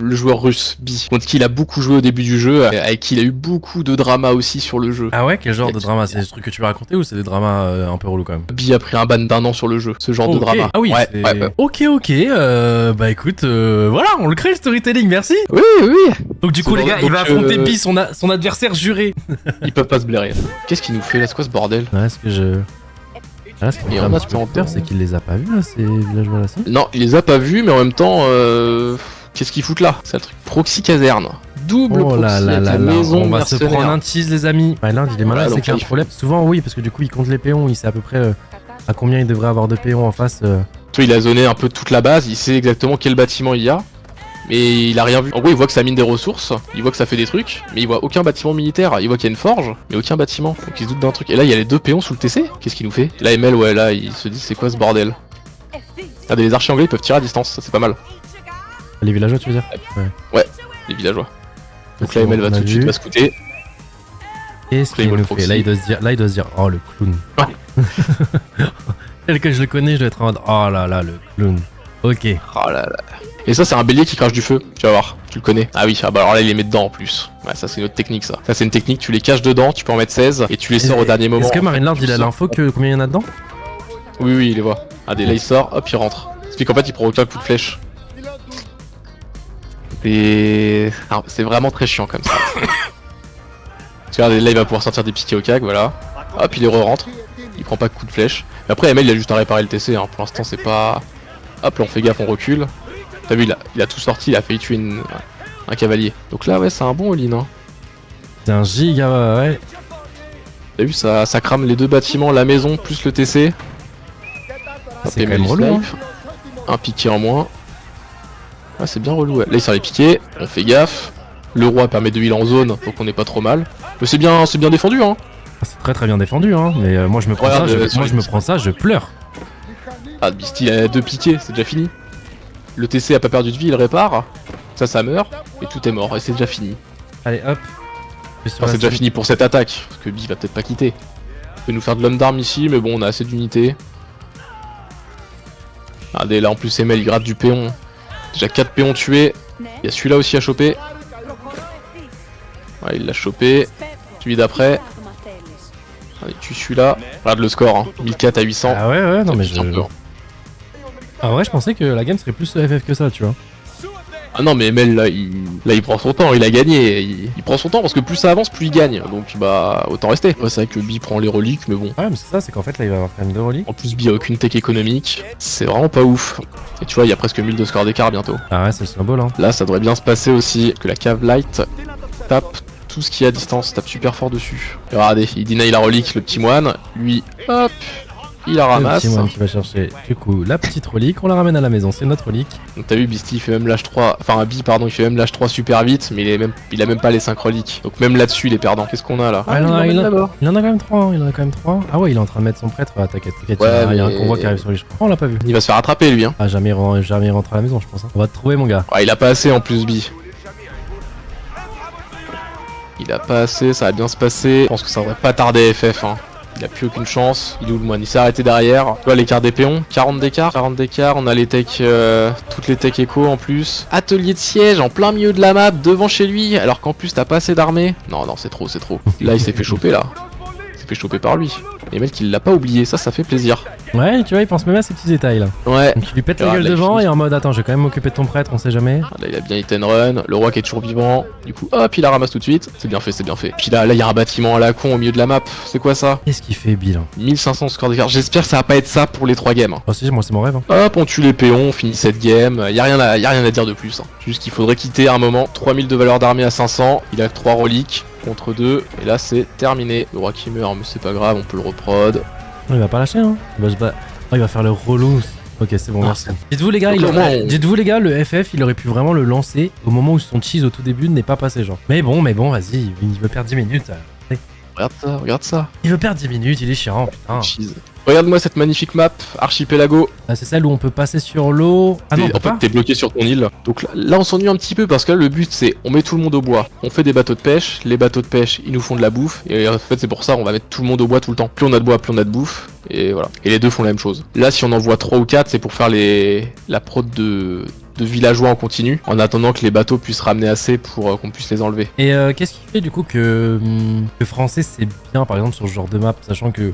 le joueur russe, Bi, contre qui il a beaucoup joué au début du jeu, avec qui il a eu beaucoup de drama aussi sur le jeu. Ah ouais, quel genre de drama? C'est des trucs que tu veux raconter ou c'est des dramas un peu relous quand même? Bi a pris un ban d'1 an sur le jeu, ce genre de Ok. drama. Ah oui, ouais, c'est- ouais. Ok, bah écoute, voilà, on le crée le storytelling, merci. Oui. Donc du coup C'est les gars, donc, il va affronter Bi, son adversaire juré. Ils peuvent pas se blairer. Qu'est-ce qu'il nous fait là? C'est quoi ce bordel? Ouais, ce que je... Là, ce qui me Et fait on un a petit peu fait peur, c'est qu'il les a pas vus là, ces villageois là, si. Non, il les a pas vus, mais en même temps, qu'est-ce qu'ils foutent là? C'est le truc proxy caserne. Double Oh proxy là là avec là la là, maison on va se mercenaire. prendre un tease les amis. Ouais, l'Inde il est malin, Voilà, c'est donc qu'il y a un là, il problème. Souvent oui, parce que du coup il compte les péons, il sait à peu près à combien il devrait avoir de péons en face. Tu vois, il a zoné un peu toute la base, il sait exactement quel bâtiment il y a, mais il a rien vu. En gros, il voit que ça mine des ressources, il voit que ça fait des trucs, mais il voit aucun bâtiment militaire. Il voit qu'il y a une forge, mais aucun bâtiment. Donc il se doute d'un truc. Et là, il y a les 2 péons sous le TC. Qu'est-ce qu'il nous fait? Là, ML, ouais, là, il se dit c'est quoi ce bordel? Regardez, les archers anglais ils peuvent tirer à distance, ça c'est pas mal. Les villageois tu veux dire? Ouais. Les villageois. Donc C'est là, bon, ML va on a tout de suite vu. va scouter. Qu'est-ce qu'il Claymore nous proxy. fait? Là il doit se dire, oh le clown. Tel que je le connais, je dois être en mode, oh là là le clown. Ok. Oh là là. Et ça, c'est un bélier qui crache du feu. Tu vas voir, tu le connais. Ah oui, ah bah alors là, il les met dedans en plus. Ouais, ça, c'est une autre technique, ça. Ça, c'est une technique, tu les caches dedans, tu peux en mettre 16 et tu les sors au dernier moment. Est-ce que Marine Lord Tu il a sors. l'info que combien il y en a dedans? Oui, il les voit. Ah, là, il sort, hop, il rentre. C'est qu'en fait, il prend aucun coup de flèche. Et. Alors, c'est vraiment très chiant comme ça. Regardez, là, il va pouvoir sortir des piquets au cac, voilà. Hop, il les re-rentre. Il prend pas de coup de flèche. Mais après, ML, il a juste à réparer le TC. Hein. Pour l'instant, c'est pas. Hop, là, on fait gaffe, on recule. T'as vu, il a tout sorti, il a failli tuer un cavalier. Donc là, ouais, c'est un bon all-in. Hein. C'est un giga, ouais. T'as vu, ça crame les 2 bâtiments, la maison plus le TC. C'est quand ML même relou. Hein. snipe. Un piqué en moins. Ouais, c'est bien relou. Ouais. Là, il sort les piquets, on fait gaffe. Le roi permet de heal en zone, donc on est pas trop mal. Mais c'est bien défendu, hein. Ah, c'est très très bien défendu, hein. Mais moi je me prends Regarde, ça, je pleure. Ah, Beastie, il a 2 piquets, c'est déjà fini. Le TC a pas perdu de vie, il répare. Ça meurt, et tout est mort, et c'est déjà fini. Allez hop. Enfin, c'est déjà fini pour cette attaque, parce que Bi va peut-être pas quitter. Il peut nous faire de l'homme d'arme ici, mais bon, on a assez d'unités. Regardez, là en plus, ML il gratte du péon. Déjà 4 péons tués. Il y a celui-là aussi à choper. Ouais, il l'a chopé. Celui d'après. Allez, tue celui-là. Regarde le score, hein. 1004 à 800. Ah ouais, non mais Ça pique un peu, hein. Ah ouais, je pensais que la game serait plus FF que ça, tu vois. Ah non, mais Mel, là, il prend son temps, il a gagné. Il prend son temps parce que plus ça avance, plus il gagne. Donc, bah, autant rester. Ouais, c'est vrai que Bi prend les reliques, mais bon. Ouais, mais c'est ça, c'est qu'en fait là il va avoir quand même 2 reliques. En plus, Bi a aucune tech économique. C'est vraiment pas ouf. Et tu vois, il y a presque 1000 de score d'écart bientôt. Ah ouais, c'est le snowball, hein. Là, ça devrait bien se passer aussi. Que la cave light tape tout ce qui est à distance, tape super fort dessus. Et regardez, il deny la relique, le petit moine. Lui, hop, il la ramasse. Le petit moine qui va chercher du coup la petite relique, on la ramène à la maison, c'est notre relique. Donc t'as vu, Beastie il fait même l'âge 3, enfin Bi pardon, il fait même l'âge 3 super vite, mais il a même pas les 5 reliques. Donc même là-dessus il est perdant. Qu'est-ce qu'on a là? Ah, il en a quand même 3, il en a quand même 3. Ah ouais, il est en train de mettre son prêtre, ah, t'inquiète, Ouais, il y a un mais- convoi qui arrive sur lui, je crois. Oh, on l'a pas vu. Il va se faire attraper lui, hein. Ah, jamais il rentre à la maison, je pense. Hein. On va te trouver, mon gars. Ouais, il a pas assez en plus, Bi. Il a pas assez, ça va bien se passer. Je pense que ça devrait pas tarder FF, hein. Il a plus aucune chance. Il est où le moine? Il s'est arrêté derrière. Tu vois l'écart des péons, 40 d'écart. 40 d'écart, on a les techs, toutes les techs écho en plus. Atelier de siège en plein milieu de la map, devant chez lui, alors qu'en plus t'as pas assez d'armées. Non, non, c'est trop, c'est trop. Là, il s'est fait choper là. Il s'est fait choper par lui. Et mec, il l'a pas oublié, ça fait plaisir. Ouais, tu vois, il pense même à ces petits détails là. Ouais. Donc il lui pète la Ah, gueule là, devant il- et en mode attends, je vais quand même m'occuper de ton prêtre, on sait jamais. Là, il a bien hit and run, le roi qui est toujours vivant. Du coup, hop, il la ramasse tout de suite. C'est bien fait, c'est bien fait. Puis là, il y a un bâtiment à la con au milieu de la map. C'est quoi ça? Qu'est-ce qu'il fait, Bill? 1500 score d'écart. J'espère que ça va pas être ça pour les 3 games. Oh, si, moi c'est mon rêve. Hein. Hop, on tue les péons, on finit cette game. Y a rien à dire de plus. Hein. Juste qu'il faudrait quitter à un moment. 3000 de valeur d'armée à 500. Il a 3 reliques contre 2. Et là, c'est terminé. Le roi qui meurt, mais c'est pas grave, on peut le reprod. Non, il va pas lâcher, hein. Il va, oh, il va faire le relou. Ok, c'est bon, Ah, merci. Dites-vous les gars, Donc, dites-vous les gars, le FF, il aurait pu vraiment le lancer au moment où son cheese au tout début n'est pas passé, genre. Mais bon, vas-y, il veut perdre 10 minutes. Regarde ça, regarde ça. Il veut perdre 10 minutes, il est chiant, putain. Cheese. Regarde-moi cette magnifique map, Archipelago. Ah, c'est celle où on peut passer sur l'eau. Ah non, on peut En fait, pas. t'es bloqué sur ton île. Donc là, on s'ennuie un petit peu parce que là, le but, c'est on met tout le monde au bois. On fait des bateaux de pêche. Les bateaux de pêche, ils nous font de la bouffe. Et en fait, c'est pour ça on va mettre tout le monde au bois tout le temps. Plus on a de bois, plus on a de bouffe. Et voilà. Et les deux font la même chose. Là, si on envoie 3 ou 4, c'est pour faire la prod de villageois en continu. En attendant que les bateaux puissent ramener assez pour qu'on puisse les enlever. Et qu'est-ce qui fait du coup que français c'est bien par exemple sur ce genre de map, sachant que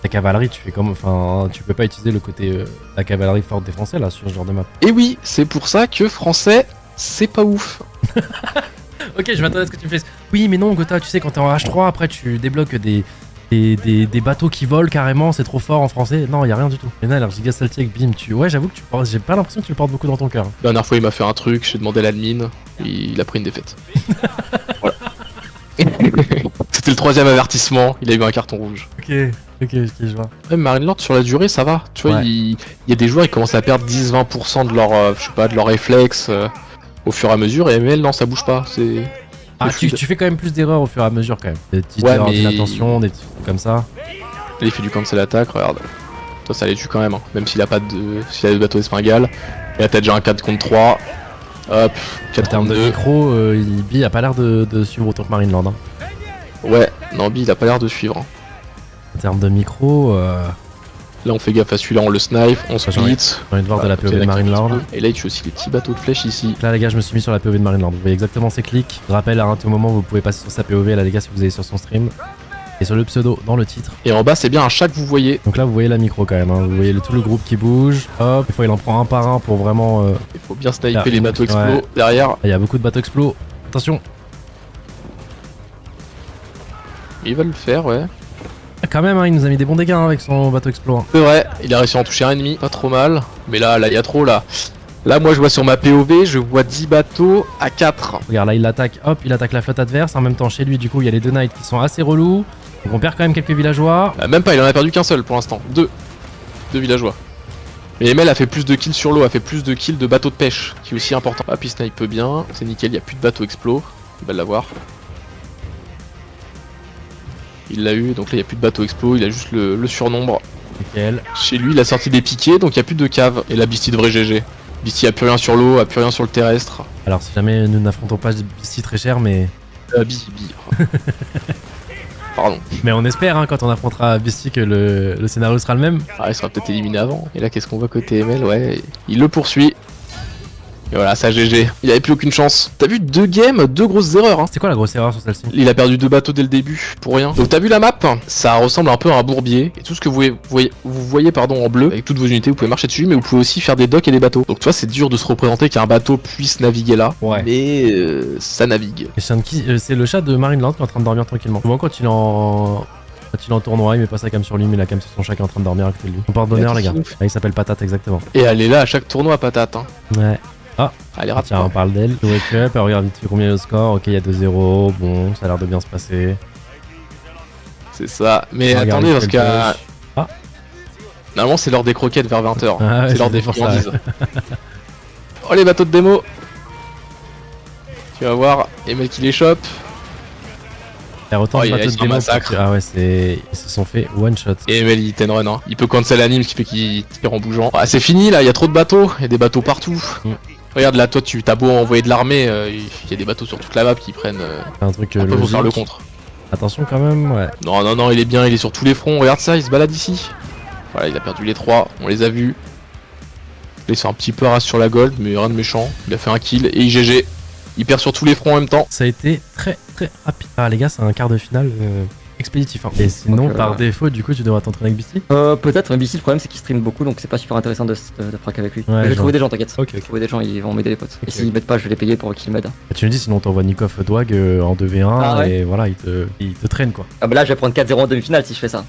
la cavalerie, tu fais comme, enfin, tu peux pas utiliser le côté la cavalerie forte des Français là sur ce genre de map. Et oui, c'est pour ça que français, c'est pas ouf. Ok, je m'attendais à ce que tu me fasses. Oui, mais non, Gotha, tu sais, quand t'es en H3, après tu débloques des bateaux qui volent carrément, c'est trop fort en français. Non, y a rien du tout. Et là, alors Giga Celtic, bim, ouais, j'avoue que j'ai pas l'impression que tu le portes beaucoup dans ton cœur. La dernière fois, il m'a fait un truc, j'ai demandé à l'admin, il a pris une défaite. Voilà. C'était le 3ème avertissement, il a eu un carton rouge. Ok, je vois. Même Marine Lord sur la durée, ça va. Tu vois, Ouais. il y a des joueurs, ils commencent à perdre 10-20% de leur, je sais pas, de leur réflexe au fur et à mesure, et ML, non, ça bouge pas. C'est. Ah, c'est tu fais quand même plus d'erreurs au fur et à mesure quand même. Des petites Ouais, erreurs mais- d'inattention, des petits trucs comme ça. Il fait du cancel attack, regarde. Toi, ça les tue quand même, hein. Même s'il a pas de. S'il a des bateaux d'Espingal. Et là, t'as déjà un 4 contre 3. Hop, En 4 termes contre de 2. micro, Bi a pas l'air de suivre autant que Marineland. Hein. Ouais, Nambi, il a pas l'air de suivre. Hein. En termes de micro, Là, on fait gaffe à celui-là, on le snipe, on j'ai split. envie de voir de la POV de Marineland. Et là, il tue aussi les petits bateaux de flèches ici. Là les gars, je me suis mis sur la POV de Marineland. Vous voyez exactement ses clics. Je rappelle à un tout moment, vous pouvez passer sur sa POV là les gars si vous allez sur son stream. Et sur le pseudo dans le titre. Et en bas, c'est bien un chat que vous voyez. Donc là vous voyez la micro quand même. Hein. Vous voyez tout le groupe qui bouge. Hop, des fois il en prend un par un pour vraiment. Il faut bien sniper Ah, les bateaux explos ouais. derrière. Il y a beaucoup de bateaux explos. Attention. Il va le faire, ouais. Ah, quand même, hein, il nous a mis des bons dégâts hein, avec son bateau explos. Hein. C'est vrai, il a réussi à en toucher un ennemi, pas trop mal. Mais là, il y a trop là. Là, moi, je vois sur ma POV, je vois 10 bateaux à 4. Regarde là il attaque. Hop, il attaque la flotte adverse. En même temps chez lui du coup il y a les deux knights qui sont assez relous. Donc on perd quand même quelques villageois. Même pas, il en a perdu qu'un seul pour l'instant. Deux villageois. Mais Emel a fait plus de kills sur l'eau, a fait plus de kills de bateaux de pêche, qui est aussi important. Ah, puis snipe bien, c'est nickel, il n'y a plus de bateaux explos. Il va l'avoir. Il l'a eu, donc là il n'y a plus de bateaux explos, il a juste le surnombre. Nickel. Chez lui, il a sorti des piquets, donc il n'y a plus de cave. Et là, Beastie devrait GG. Beastie a plus rien sur l'eau, a plus rien sur le terrestre. Alors si jamais nous n'affrontons pas Beastie très cher mais... Bi. Pardon. Mais on espère hein, quand on affrontera Beastie que le scénario sera le même. Ah, il sera peut-être éliminé avant. Et là, qu'est-ce qu'on voit côté ML? Ouais, il le poursuit. Et voilà, ça GG. Il avait plus aucune chance. T'as vu 2 games, 2 grosses erreurs. Hein. C'est quoi la grosse erreur sur celle-ci? Il a perdu 2 bateaux dès le début, pour rien. Donc t'as vu la map? Ça ressemble un peu à un bourbier. Et tout ce que vous voyez en bleu, avec toutes vos unités, vous pouvez marcher dessus, mais vous pouvez aussi faire des docks et des bateaux. Donc tu vois, c'est dur de se représenter qu'un bateau puisse naviguer là. Ouais. Mais ça navigue. Et c'est le chat de Marineland qui est en train de dormir tranquillement. Souvent quand il est en tournoi, il met pas sa cam sur lui, mais la cam sur son chat qui est en train de dormir à côté de lui. On porte d'honneur, les gars. Ah, il s'appelle Patate, exactement. Et elle est là à chaque tournoi, Patate. Hein. Ouais. Allez, rate. Tiens, on parle d'elle. Wake up, regarde vite fait combien il y a le score. Ok, il y a 2-0. Bon, ça a l'air de bien se passer. C'est ça. Mais Regarde attendez, parce que. Ah. Normalement, c'est l'heure des croquettes vers 20h. Ah ouais, c'est l'heure des pour ça, friandises. Oh, les bateaux de démo. Tu vas voir, Emel qui les chope. Il y a autant de bateaux de démo. Ah ouais, ils se sont fait one shot. Et Emel il ten run, hein. Il peut cancel l'anime, ce qui fait qu'il tire en bougeant. Ah, c'est fini là, il y a trop de bateaux. Il y a des bateaux partout. Regarde là, toi, t'as beau envoyer de l'armée, il y a des bateaux sur toute la map qui prennent. Un truc un peu pour faire le contre. Attention quand même, ouais. Non, il est bien, il est sur tous les fronts. Regarde ça, il se balade ici. Voilà, il a perdu les 3, on les a vus. Il se fait un petit peu race sur la gold, mais rien de méchant. Il a fait un kill et il GG. Il perd sur tous les fronts en même temps. Ça a été très rapide. Ah les gars, c'est un quart de finale expéditif. Hein. Et sinon, Donc, par défaut, du coup, tu devras t'entraîner avec BC. Peut-être, mais BC, le problème c'est qu'il stream beaucoup donc c'est pas super intéressant de prac avec lui. Ouais, Mais je vais genre. trouver des gens, t'inquiète. Ok. Je vais trouver des gens, ils vont m'aider les potes. Ok. Et s'ils m'aident pas, je vais les payer pour qu'ils m'aident. Tu me dis, sinon t'envoies Nikoff Dwag en 2v1 Ah ouais. et voilà, il te traîne quoi. Ah bah là, je vais prendre 4-0 en demi-finale si je fais ça.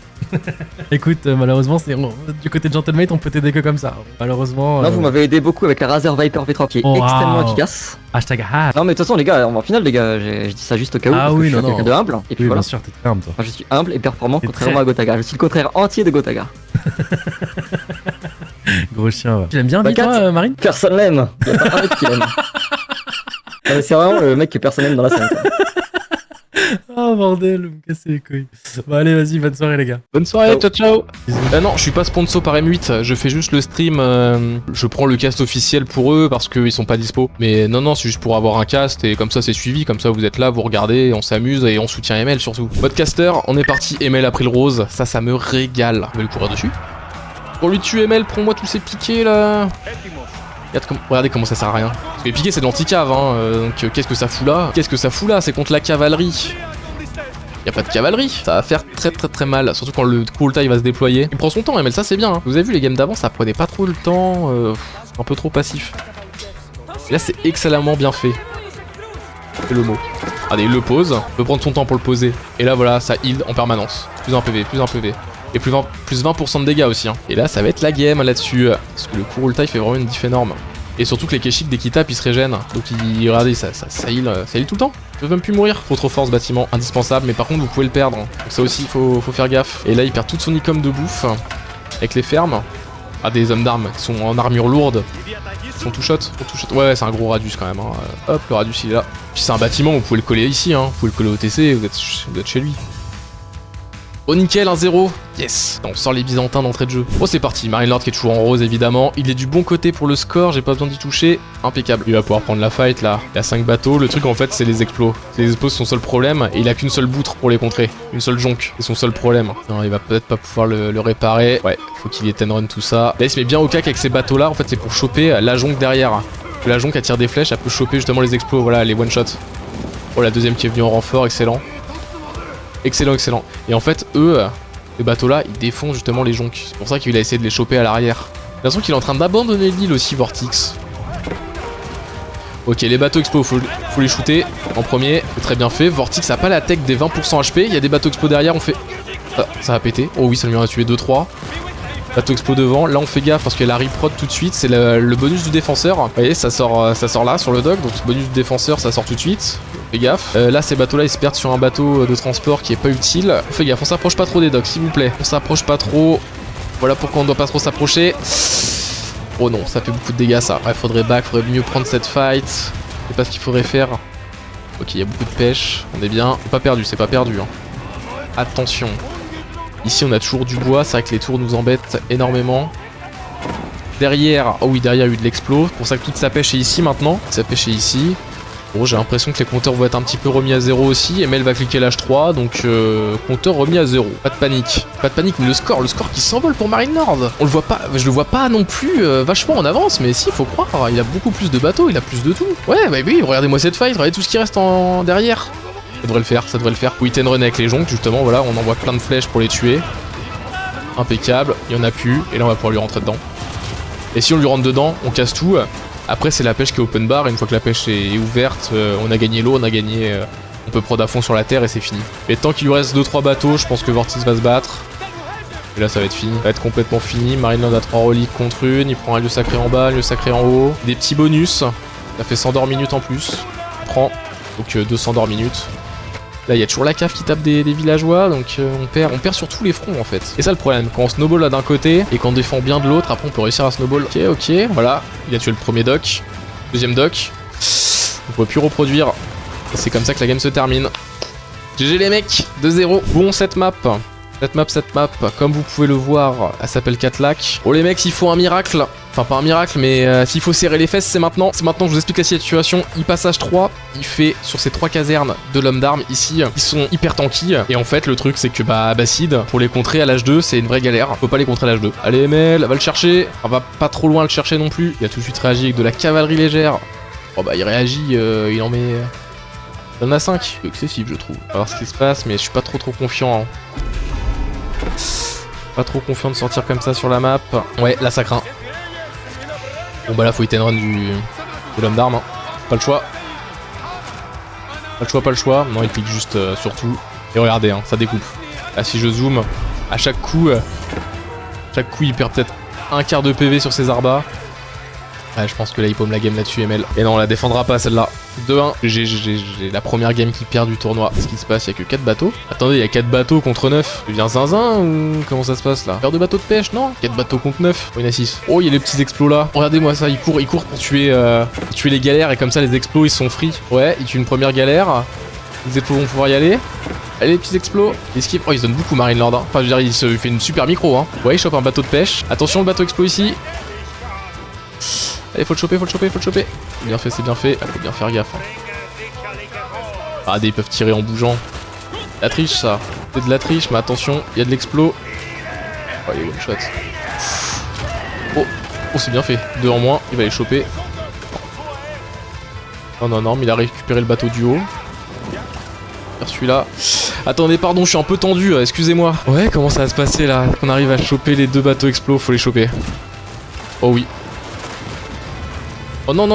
Écoute, malheureusement, du côté de Gentlemate, on peut t'aider que comme ça. Malheureusement. Non, vous m'avez aidé beaucoup avec la Razer Viper V3 qui est Oh, extrêmement wow. efficace. Hashtag ha. Non, mais de toute façon, les gars, on va en finale, les gars. Je dis ça juste au cas où. Ah parce que oui, je suis non, quelqu'un de humble. Et puis Oui, voilà. bien sûr, t'es très humble toi. Moi, je suis humble et performant, T'es contrairement très- à Gotaga. Je suis le contraire entier de Gotaga. Gros chien, ouais. Tu l'aimes bien, Bah, dis toi, quatre. Marine? Personne l'aime. Y a pas un mec qui l'aime. Non, mais c'est vraiment le mec que personne n'aime dans la scène. quoi. Oh bordel, vous me cassez les couilles. Bon, allez, vas-y, bonne soirée, les gars. Bonne soirée, Ciao. ciao. Bisous. Non, je suis pas sponsor par M8, je fais juste le stream, je prends le cast officiel pour eux parce qu'ils sont pas dispo. Mais non, c'est juste pour avoir un cast et comme ça c'est suivi, comme ça vous êtes là, vous regardez, on s'amuse et on soutient ML surtout. Podcaster, on est parti, ML a pris le rose, ça me régale. Je vais le courir dessus. Pour lui tuer ML, prends-moi tous ces piquets là. Regardez comment ça sert à rien. Parce que les piquets c'est de l'anti-cave, hein, donc qu'est-ce que ça fout là? Qu'est-ce que ça fout là? C'est contre la cavalerie. Y a pas de cavalerie, ça va faire très mal, surtout quand le Kurultai va se déployer. Il prend son temps, mais ça c'est bien. Hein. Vous avez vu les games d'avant, ça prenait pas trop le temps, un peu trop passif. Et là c'est excellemment bien fait. C'est le mot. Regardez, il le pose, il peut prendre son temps pour le poser. Et là voilà, ça heal en permanence. Plus un PV. Et plus 20% de dégâts aussi. Hein. Et là ça va être la game là-dessus. Parce que le Kurultai fait vraiment une diff énorme. Et surtout que les Keshik, dès qu'ils tapent, ils se régènent. Donc regardez, ça heal tout le temps. Ils peuvent même plus mourir. Trop fort ce bâtiment, indispensable. Mais par contre, vous pouvez le perdre. Donc ça aussi, faut faire gaffe. Et là, il perd toute son icône de bouffe. Avec les fermes. Ah, des hommes d'armes qui sont en armure lourde. Ils sont tout shot. Ouais, c'est un gros radius quand même. Hein. Hop, le radius il est là. Puis c'est un bâtiment, vous pouvez le coller ici. Hein. Vous pouvez le coller au TC, vous êtes chez lui. Oh nickel, 1-0. Yes. On sort les Byzantins d'entrée de jeu. Oh c'est parti, Marinelord qui est toujours en rose évidemment. Il est du bon côté pour le score, j'ai pas besoin d'y toucher. Impeccable. Il va pouvoir prendre la fight là. Il a 5 bateaux. Le truc en fait c'est les explos. Les explos c'est son seul problème et il a qu'une seule boutre pour les contrer. Une seule jonque. C'est son seul problème. Non, il va peut-être pas pouvoir le réparer. Ouais, faut qu'il y ait ten run tout ça. Là il se met bien au cac avec ces bateaux là. En fait c'est pour choper la jonque derrière. La jonque elle tire des flèches, elle peut choper justement les explos. Voilà, les one shots. Oh la deuxième qui est venue en renfort, excellent. Excellent. Et en fait, eux, les bateaux là, ils défoncent justement les jonques. C'est pour ça qu'il a essayé de les choper à l'arrière. J'ai l'impression qu'il est en train d'abandonner l'île aussi, Vortix. Ok, les bateaux expo, faut les shooter en premier. C'est très bien fait. Vortix a pas la tech des 20% HP. Il y a des bateaux expo derrière, on fait... Ah, ça va péter. Oh oui, ça lui en a tué 2-3. Bateau expo devant. Là, on fait gaffe parce qu'elle a reprod tout de suite. C'est le bonus du défenseur. Vous voyez, ça sort là sur le dock. Donc, le bonus du défenseur, ça sort tout de suite. Fais gaffe. Là, ces bateaux-là, ils se perdent sur un bateau de transport qui est pas utile. Fais gaffe, on s'approche pas trop des docks, s'il vous plaît. On s'approche pas trop. Voilà pourquoi on doit pas trop s'approcher. Oh non, ça fait beaucoup de dégâts, ça. Ouais, faudrait mieux prendre cette fight. C'est pas ce qu'il faudrait faire. Ok, il y a beaucoup de pêche. On est bien. C'est pas perdu, hein. Attention. Ici on a toujours du bois, c'est vrai que les tours nous embêtent énormément. Derrière, oh oui derrière il y a eu de l'explos, c'est pour ça que toute sa pêche est ici maintenant. Sa pêche est ici. Bon, j'ai l'impression que les compteurs vont être un petit peu remis à 0 aussi. ML va cliquer l'H3, donc compteur remis à 0. Pas de panique, mais le score qui s'envole pour Marine Nord. On le voit pas, je le vois pas non plus vachement en avance, mais si, faut croire, il a beaucoup plus de bateaux, il a plus de tout. Ouais, bah oui, regardez-moi cette fight, regardez tout ce qui reste derrière. Ça devrait le faire. Hit and run avec les jonques, justement, voilà, on envoie plein de flèches pour les tuer. Impeccable, il y en a plus, et là on va pouvoir lui rentrer dedans. Et si on lui rentre dedans, on casse tout. Après c'est la pêche qui est open bar, et une fois que la pêche est ouverte, on a gagné l'eau, on peut prod à fond sur la terre et c'est fini. Mais tant qu'il lui reste 2-3 bateaux, je pense que Vortex va se battre. Et là ça va être fini, ça va être complètement fini. Marineland a 3 reliques contre une, il prend un lieu sacré en bas, un lieu sacré en haut. Des petits bonus, ça fait 100 d'or minutes en plus. On prend, donc 200 d'or minutes. Là il y a toujours la cave qui tape des villageois, donc on perd sur tous les fronts en fait. Et ça le problème, quand on snowball là d'un côté et qu'on défend bien de l'autre, après on peut réussir à snowball. Ok, voilà, il a tué le premier dock, deuxième dock. On peut plus reproduire. Et c'est comme ça que la game se termine. GG les mecs, 2-0. Bon cette map, comme vous pouvez le voir, elle s'appelle Catlac. Oh les mecs, il faut un miracle. Enfin pas un miracle, mais s'il faut serrer les fesses, c'est maintenant. C'est maintenant que je vous explique la situation. Il passe H3, il fait sur ces 3 casernes de l'homme d'armes ici, ils sont hyper tanky. Et en fait le truc c'est que Abbasid, pour les contrer à l'H2, c'est une vraie galère. Faut pas les contrer à l'H2. Allez ML, va le chercher. On va pas trop loin le chercher non plus. Il a tout de suite réagi avec de la cavalerie légère. Oh bah il réagit, il en met... Il en a 5. C'est excessif je trouve. On va voir ce qui se passe, mais je suis pas trop confiant. Hein. Pas trop confiant de sortir comme ça sur la map. Ouais, là ça craint. Bon bah là faut hit and run de l'homme d'armes. Hein. Pas le choix. Pas le choix. Non, il clique juste sur tout. Et regardez, hein, ça découpe. Là si je zoome, à chaque coup il perd peut-être un quart de PV sur ses arbas. Ouais, je pense que là il paume la game là-dessus ML. Et non, on la défendra pas celle-là. 2-1. J'ai la première game qui perd du tournoi. Qu'est-ce qui se passe? Il y a que 4 bateaux. Attendez, il y a 4 bateaux contre 9. Il devient zinzin ou comment ça se passe là? Perd de bateaux de pêche, non? 4 bateaux contre 9. Oh, il y en a 6. Oh, il y a les petits explos là. Regardez-moi ça, il court pour tuer les galères et comme ça les explos ils sont free. Ouais, il tue une première galère. Les explos vont pouvoir y aller. Allez les petits explos. Esquive. Oh, ils se donnent beaucoup Marine Lord. Hein. Enfin, je veux dire, il se fait une super micro. Hein. Ouais, il chope un bateau de pêche. Attention, le bateau explos ici. Allez, faut le choper. C'est bien fait, Ah, faut bien faire gaffe. Hein. Ah, ils peuvent tirer en bougeant. La triche, ça. C'est de la triche, mais attention, il y a de l'explos. Oh, il est one shot. Oh, c'est bien fait. 2 en moins, il va les choper. Non, mais il a récupéré le bateau du haut. Faire celui-là. Attendez, pardon, je suis un peu tendu, excusez-moi. Ouais, comment ça va se passer là? Qu'on arrive à choper les 2 bateaux explos, faut les choper. Oh oui. Oh non. Oh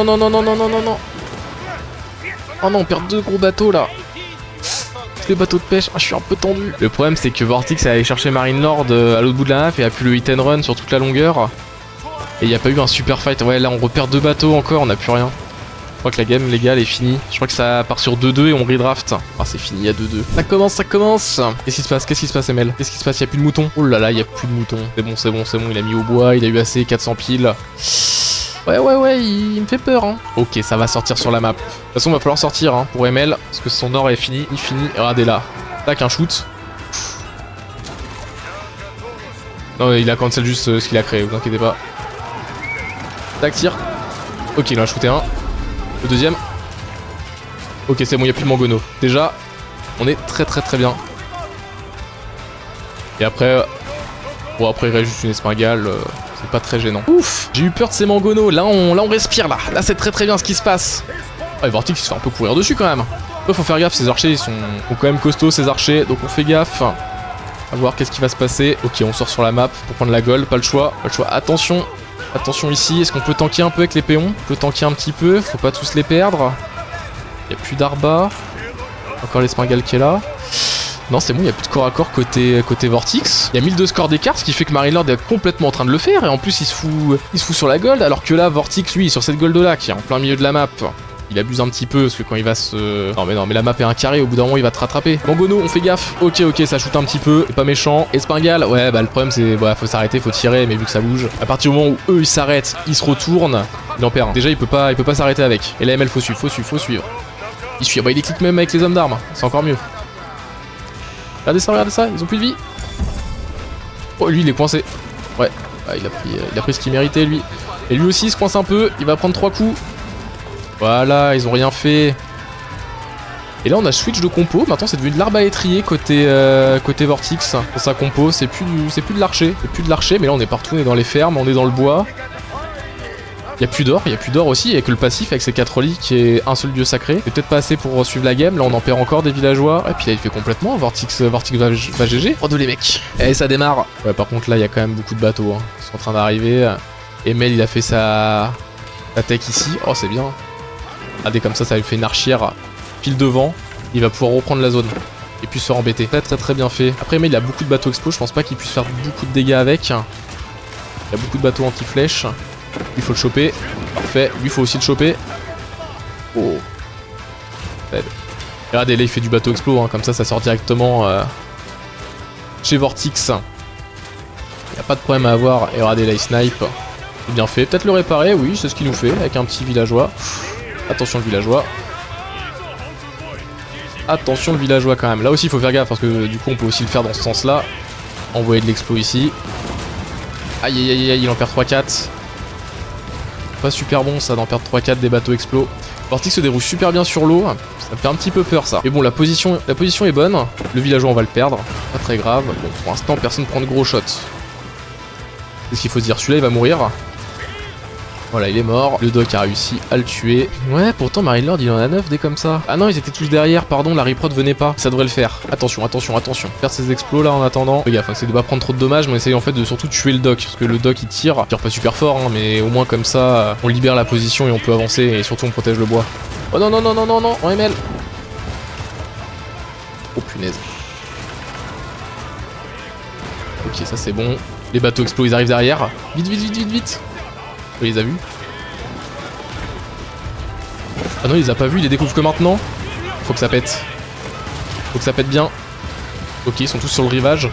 non, on perd 2 gros bateaux là. Les bateaux de pêche, je suis un peu tendu. Le problème c'est que Vortex est allé chercher Marine Lord à l'autre bout de la map et a pu le hit and run sur toute la longueur. Et il n'y a pas eu un super fight. Ouais, là on repère 2 bateaux encore, on n'a plus rien. Je crois que la game, les gars, elle est finie. Je crois que ça part sur 2-2 et on redraft. Ah, c'est fini, il y a 2-2. Ça commence. Qu'est-ce qui se passe, ML? Qu'est-ce qui se passe? Il n'y a plus de moutons. Oh là là, il n'y a plus de moutons. C'est bon. Il a mis au bois, il a eu assez, 400 piles. Ouais, il me fait peur, hein. Ok, ça va sortir sur la map. De toute façon, il va falloir sortir, hein, pour ML, parce que son or est fini. Il finit. Regardez là. Tac, un shoot. Non, il a cancel juste ce qu'il a créé, vous inquiétez pas. Tac, tire. Ok, il en a shooté un. Le deuxième. Ok, c'est bon, il n'y a plus de Mangono. Déjà, on est très bien. Et après... Bon, après, il reste juste une espingale. C'est pas très gênant. Ouf, j'ai eu peur de ces Mangono. Là, on respire, là. Là, c'est très bien ce qui se passe. Ah, et Vortex, il se fait un peu courir dessus, quand même. Là, faut faire gaffe, ces archers, ils sont quand même costauds, ces archers. Donc, on fait gaffe. À voir qu'est-ce qui va se passer. Ok, on sort sur la map pour prendre la gold. Pas le choix. Attention ici. Est-ce qu'on peut tanker un peu avec les péons? On peut tanker un petit peu. Faut pas tous les perdre. Il n'y a plus d'arba. Encore l'espingale qui est là. Non, c'est bon, il n'y a plus de corps à corps côté Vortex. Il y a 1002 scores d'écart, ce qui fait que Marine Lord est complètement en train de le faire. Et en plus, il se fout sur la gold. Alors que là, Vortex, lui, sur cette gold là, qui est en plein milieu de la map, il abuse un petit peu parce que quand il va se... Non, mais la map est un carré. Au bout d'un moment, il va te rattraper. Mangono, on fait gaffe. Ok, ça shoot un petit peu. C'est pas méchant. Espingale, ouais, bah le problème, c'est... Bah, faut s'arrêter, faut tirer, mais vu que ça bouge. À partir du moment où eux, ils s'arrêtent, ils se retournent, il en perd. Déjà, il peut pas s'arrêter avec. Et la ML, faut suivre. Il suit. Bah, il clique même avec les hommes d'armes. C'est encore mieux. Regardez ça, ils ont plus de vie. Oh, lui, il est coincé. Ouais, ah, il a pris ce qu'il méritait, lui. Et lui aussi, il se coince un peu. Il va prendre 3 coups. Voilà, ils ont rien fait. Et là on a switch de compo, maintenant c'est devenu de l'arbalétrier côté Vortex. Pour sa compo, c'est plus de l'archer. C'est plus de l'archer, mais là on est partout, on est dans les fermes, on est dans le bois. Il y a plus d'or aussi, avec le passif avec ses 4 reliques et un seul dieu sacré. C'est peut-être pas assez pour suivre la game, là on en perd encore des villageois. Et puis là il fait complètement, Vortex va GG. Oh de les mecs. Et ça démarre. Ouais par contre là il y a quand même beaucoup de bateaux hein, qui sont en train d'arriver. Emel il a fait sa tech ici, oh c'est bien. Regardez comme ça lui fait une archière pile devant. Il va pouvoir reprendre la zone et puis se faire embêter. Très bien fait. Après Emel il a beaucoup de bateaux expo, je pense pas qu'il puisse faire beaucoup de dégâts avec. Il y a beaucoup de bateaux anti-flèche. Il faut le choper. Parfait. Lui, il faut aussi le choper. Oh. Regardez, là, il fait du bateau explo. Hein. Comme ça sort directement chez Vortex. Il n'y a pas de problème à avoir. Et regardez, là, il snipe. C'est bien fait. Peut-être le réparer. Oui, c'est ce qu'il nous fait. Avec un petit villageois. Attention, le villageois. Attention, le villageois, quand même. Là aussi, il faut faire gaffe. Parce que du coup, on peut aussi le faire dans ce sens-là. Envoyer de l'explo ici. Aïe, aïe, aïe, aïe. Il en perd 3-4. Pas super bon ça d'en perdre 3-4 des bateaux explos. Vortex se déroule super bien sur l'eau, ça me fait un petit peu peur ça. Mais bon la position est bonne, le villageois on va le perdre, pas très grave. Bon pour l'instant personne prend de gros shots. C'est ce qu'il faut se dire, celui-là il va mourir. Voilà il est mort, le doc a réussi à le tuer. Ouais pourtant Marinelord il en a 9 des comme ça. Ah non ils étaient tous derrière, pardon la reprod venait pas. Ça devrait le faire. Attention, attention, attention. Faire ses explos là en attendant. Fais gaffe, c'est de pas prendre trop de dommages, mais on essaye en fait de surtout tuer le doc. Parce que le doc il tire pas super fort hein, mais au moins comme ça on libère la position et on peut avancer et surtout on protège le bois. Oh non non non non non non, en ML. Oh punaise. Ok ça c'est bon. Les bateaux explos ils arrivent derrière. Vite vite vite vite vite. Il les a vus. Ah non, il les a pas vus, il les découvre que maintenant. Faut que ça pète. Faut que ça pète bien. Ok, ils sont tous sur le rivage.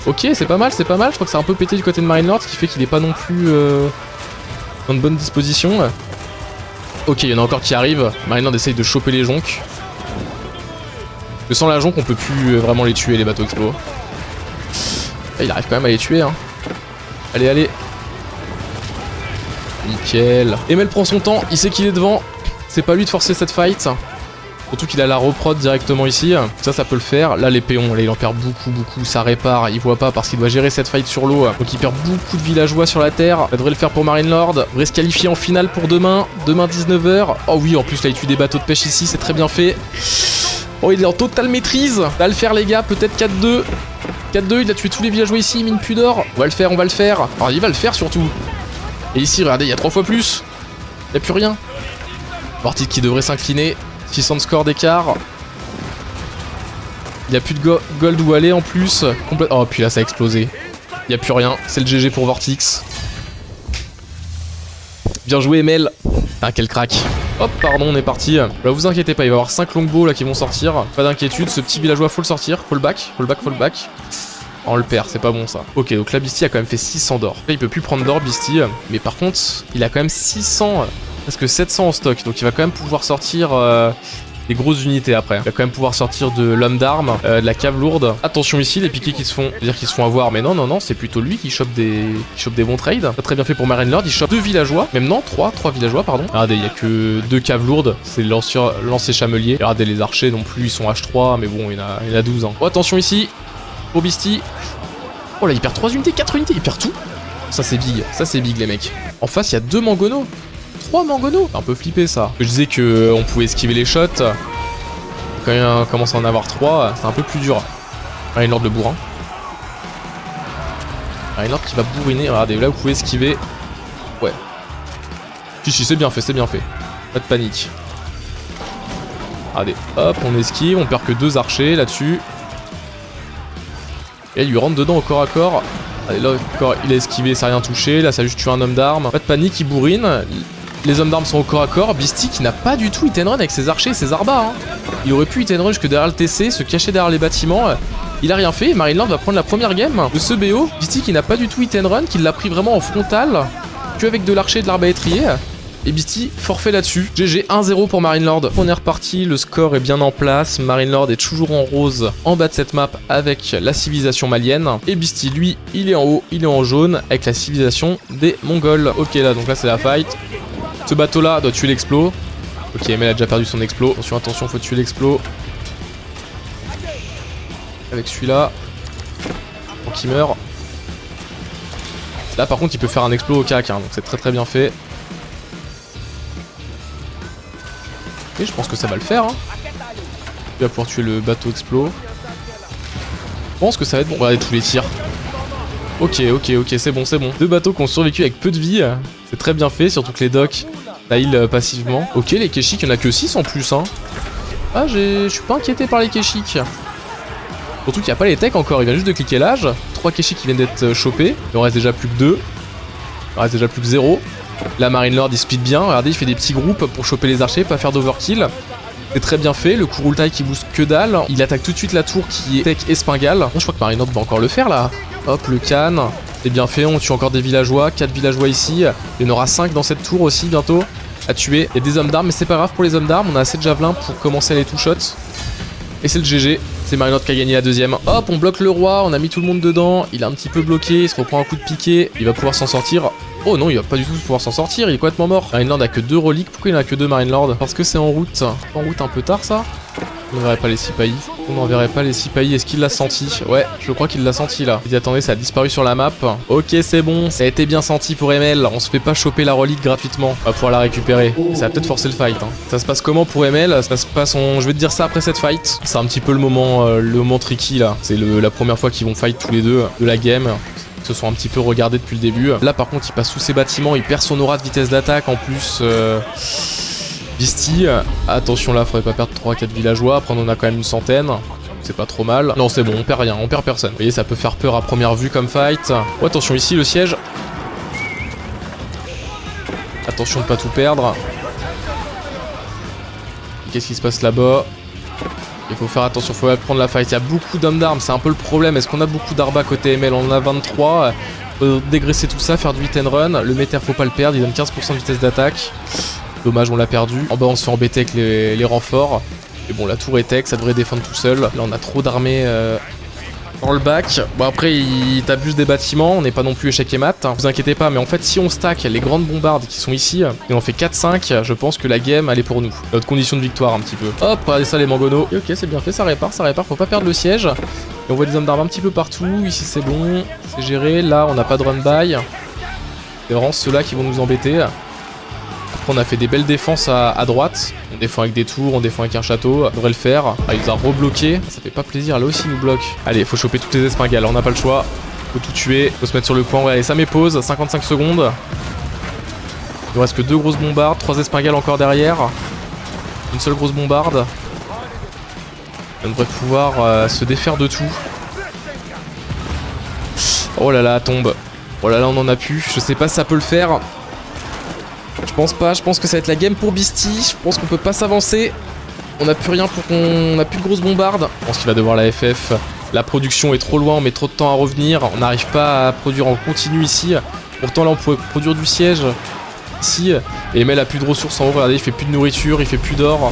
Ok, c'est pas mal, c'est pas mal. Je crois que c'est un peu pété du côté de Marinelord, ce qui fait qu'il est pas non plus dans de bonnes dispositions. Ok, il y en a encore qui arrivent. Marinelord essaye de choper les jonques. Mais sans la jonque, on peut plus vraiment les tuer, les bateaux explos. Ah, il arrive quand même à les tuer, hein. Allez, allez. Nickel. Emel prend son temps, il sait qu'il est devant. C'est pas lui de forcer cette fight. Surtout qu'il a la reprod directement ici. Ça peut le faire. Là, les péons, là, il en perd beaucoup. Ça répare. Il voit pas parce qu'il doit gérer cette fight sur l'eau. Donc, il perd beaucoup de villageois sur la terre. Ça devrait le faire pour Marinelord. Devrait se qualifier en finale pour demain. Demain, 19h. Oh oui, en plus, là, il tue des bateaux de pêche ici. C'est très bien fait. Oh, il est en totale maîtrise. Ça va le faire, les gars. Peut-être 4-2. 4-2, il a tué tous les villageois ici. Il mine plus d'or. On va le faire, on va le faire. Alors, il va le faire surtout. Et ici, regardez, il y a 3 fois plus. Il n'y a plus rien. Vortex qui devrait s'incliner. 600 de score d'écart. Il n'y a plus de gold où aller en plus. Oh, puis là, ça a explosé. Il n'y a plus rien. C'est le GG pour Vortex. Bien joué, Emel. Ah, quel crack. Hop, pardon, on est parti. Là, vous inquiétez pas, il va y avoir 5 longbows là qui vont sortir. Pas d'inquiétude, ce petit villageois, faut le sortir. Faut le back. Oh, on le perd, c'est pas bon ça. Ok, donc là, Beastie a quand même fait 600 d'or. Là, il peut plus prendre d'or, Beastie. Mais par contre, il a quand même 600, presque 700 en stock. Donc il va quand même pouvoir sortir des grosses unités après. Il va quand même pouvoir sortir de l'homme d'armes, de la cave lourde. Attention ici, les piquets qui se font, c'est-à-dire qu'ils se font avoir. Mais non, c'est plutôt lui qui chope des bons trades. Très bien fait pour Marinelord, il chope 2 villageois. Même non, 3 villageois, pardon. Regardez, il y a que 2 caves lourdes. C'est lancer chamelier. Regardez, les archers non plus, ils sont H3. Mais bon, il y en a 12. Hein. Oh, attention ici. Pour Beastie. Oh là, il perd 3 unités, 4 unités, il perd tout. Ça c'est big les mecs. En face, il y a 2 mangonos. 3 mangonos. C'est un peu flippé ça. Je disais qu'on pouvait esquiver les shots. Quand il commence à en avoir 3, c'est un peu plus dur. Marinelord le bourrin. Marinelord qui va bourriner. Regardez, là vous pouvez esquiver. Ouais. Si, c'est bien fait, Pas de panique. Regardez, hop, on esquive, on perd que 2 archers là-dessus. Et il lui rentre dedans au corps à corps. Allez, là, il a esquivé, ça n'a rien touché. Là, ça a juste tué un homme d'armes. Pas de panique, il bourrine. Les hommes d'armes sont au corps à corps. Beastie qui n'a pas du tout hit and run avec ses archers et ses arbas. Hein. Il aurait pu hit and run jusque derrière le TC, se cacher derrière les bâtiments. Il a rien fait. Marinelord va prendre la première game de ce BO. Beastie qui n'a pas du tout hit and run, qui l'a pris vraiment en frontal, que avec de l'archer et de l'arbalétrier. Et Beastie forfait là-dessus. GG 1-0 pour Marinelord. On est reparti, le score est bien en place. Marinelord est toujours en rose en bas de cette map avec la civilisation malienne. Et Beastie, lui, il est en haut, il est en jaune avec la civilisation des Mongols. Ok, là, donc là, c'est la fight. Ce bateau-là doit tuer l'explo. Ok, Emel a déjà perdu son explo. Attention, attention, faut tuer l'explo. Avec celui-là. Donc il meurt. Là par contre il peut faire un explo au cac, hein, donc c'est très très bien fait. Et je pense que ça va le faire. Hein. Il va pouvoir tuer le bateau explo. Je pense que ça va être bon. Regardez tous les tirs. Ok, ok, ok, c'est bon, c'est bon. 2 bateaux qui ont survécu avec peu de vie. C'est très bien fait, surtout que les docks la heal passivement. Ok, les Keshik, il n'y en a que 6 en plus. Hein. Ah, je suis pas inquiété par les Keshik. Surtout qu'il n'y a pas les techs encore, il vient juste de cliquer l'âge. 3 Keshik qui viennent d'être chopés. Il en reste déjà plus que 2. Il en reste déjà plus que 0. La Marine Lord il speed bien, regardez il fait des petits groupes pour choper les archers, pas faire d'overkill. C'est très bien fait, le Kurultai qui booste que dalle. Il attaque tout de suite la tour qui est tech Espingale. Bon, je crois que Marine Lord va encore le faire là. Hop, le canne. C'est bien fait, on tue encore des villageois, 4 villageois ici. Il y en aura 5 dans cette tour aussi bientôt à tuer. Il y a des hommes d'armes, mais c'est pas grave pour les hommes d'armes, on a assez de javelins pour commencer les two-shots. Et c'est le GG. C'est Marine Lord qui a gagné la deuxième. Hop, on bloque le roi, on a mis tout le monde dedans. Il est un petit peu bloqué, il se reprend un coup de piqué. Il va pouvoir s'en sortir. Oh non, il va pas du tout pouvoir s'en sortir, il est complètement mort. Marine Lord a que 2 reliques. Pourquoi il en a que 2 Marine Lord? Parce que c'est en route. En route un peu tard ça. On n'enverrait pas les Sipahi. On n'enverrait pas les Sipahi. Est-ce qu'il l'a senti? Ouais, je crois qu'il l'a senti là. Il dit attendez, ça a disparu sur la map. Ok, c'est bon. Ça a été bien senti pour Emel. On se fait pas choper la relique gratuitement. On va pouvoir la récupérer. Ça va peut-être forcer le fight. Hein. Ça se passe comment pour Emel? Ça se passe je vais te dire ça après cette fight. C'est un petit peu le moment tricky là. C'est la première fois qu'ils vont fight tous les deux de la game. Ils se sont un petit peu regardés depuis le début. Là par contre il passe sous ses bâtiments. Il perd son aura de vitesse d'attaque en plus. Beastie, attention là, faudrait pas perdre 3-4 villageois, après on en a quand même une centaine, c'est pas trop mal. Non c'est bon, on perd rien, on perd personne. Vous voyez, ça peut faire peur à première vue comme fight. Oh, attention ici, le siège. Attention de pas tout perdre. Qu'est-ce qui se passe là-bas? Il faut faire attention, faut prendre la fight. Il y a beaucoup d'hommes d'armes, c'est un peu le problème. Est-ce qu'on a beaucoup d'arba côté ML? On en a 23. Faut dégraisser tout ça, faire du hit and run. Le méter, faut pas le perdre, il donne 15% de vitesse d'attaque. Dommage, on l'a perdu. En bas, on se fait embêter avec les renforts. Mais bon, la tour est tech, ça devrait défendre tout seul. Là, on a trop d'armées dans le bac. Bon, après, il t'abuse des bâtiments. On n'est pas non plus échec et mat. Vous inquiétez pas, mais en fait, si on stack les grandes bombardes qui sont ici, et on fait 4-5, je pense que la game, elle est pour nous. Notre condition de victoire, un petit peu. Hop, regardez ça, les mangonos. Et ok, c'est bien fait, ça répare. Faut pas perdre le siège. Et on voit des hommes d'armes un petit peu partout. Ici, c'est bon. C'est géré. Là, on n'a pas de run-by. C'est vraiment ceux-là qui vont nous embêter. Après on a fait des belles défenses à droite. On défend avec des tours, on défend avec un château. On devrait le faire. Ah, il nous a rebloqué. Ça fait pas plaisir, là aussi il nous bloque. Allez, faut choper toutes les espingales, on n'a pas le choix. Faut tout tuer, faut se mettre sur le point. Ouais, allez, ça m'épose, 55 secondes. Il nous reste que 2 grosses bombardes, 3 espingales encore derrière. Une seule grosse bombarde. On devrait pouvoir se défaire de tout. Oh là là, tombe. Oh là là, on en a plus. Je sais pas si ça peut le faire. Je pense pas, je pense que ça va être la game pour Beastie. Je pense qu'on peut pas s'avancer. On a plus rien pour qu'on... On a plus de grosses bombardes. Je pense qu'il va devoir la FF. La production est trop loin, on met trop de temps à revenir. On n'arrive pas à produire en continu ici. Pourtant là on pourrait produire du siège ici. Et Emel a plus de ressources en haut, regardez, il fait plus de nourriture, il fait plus d'or.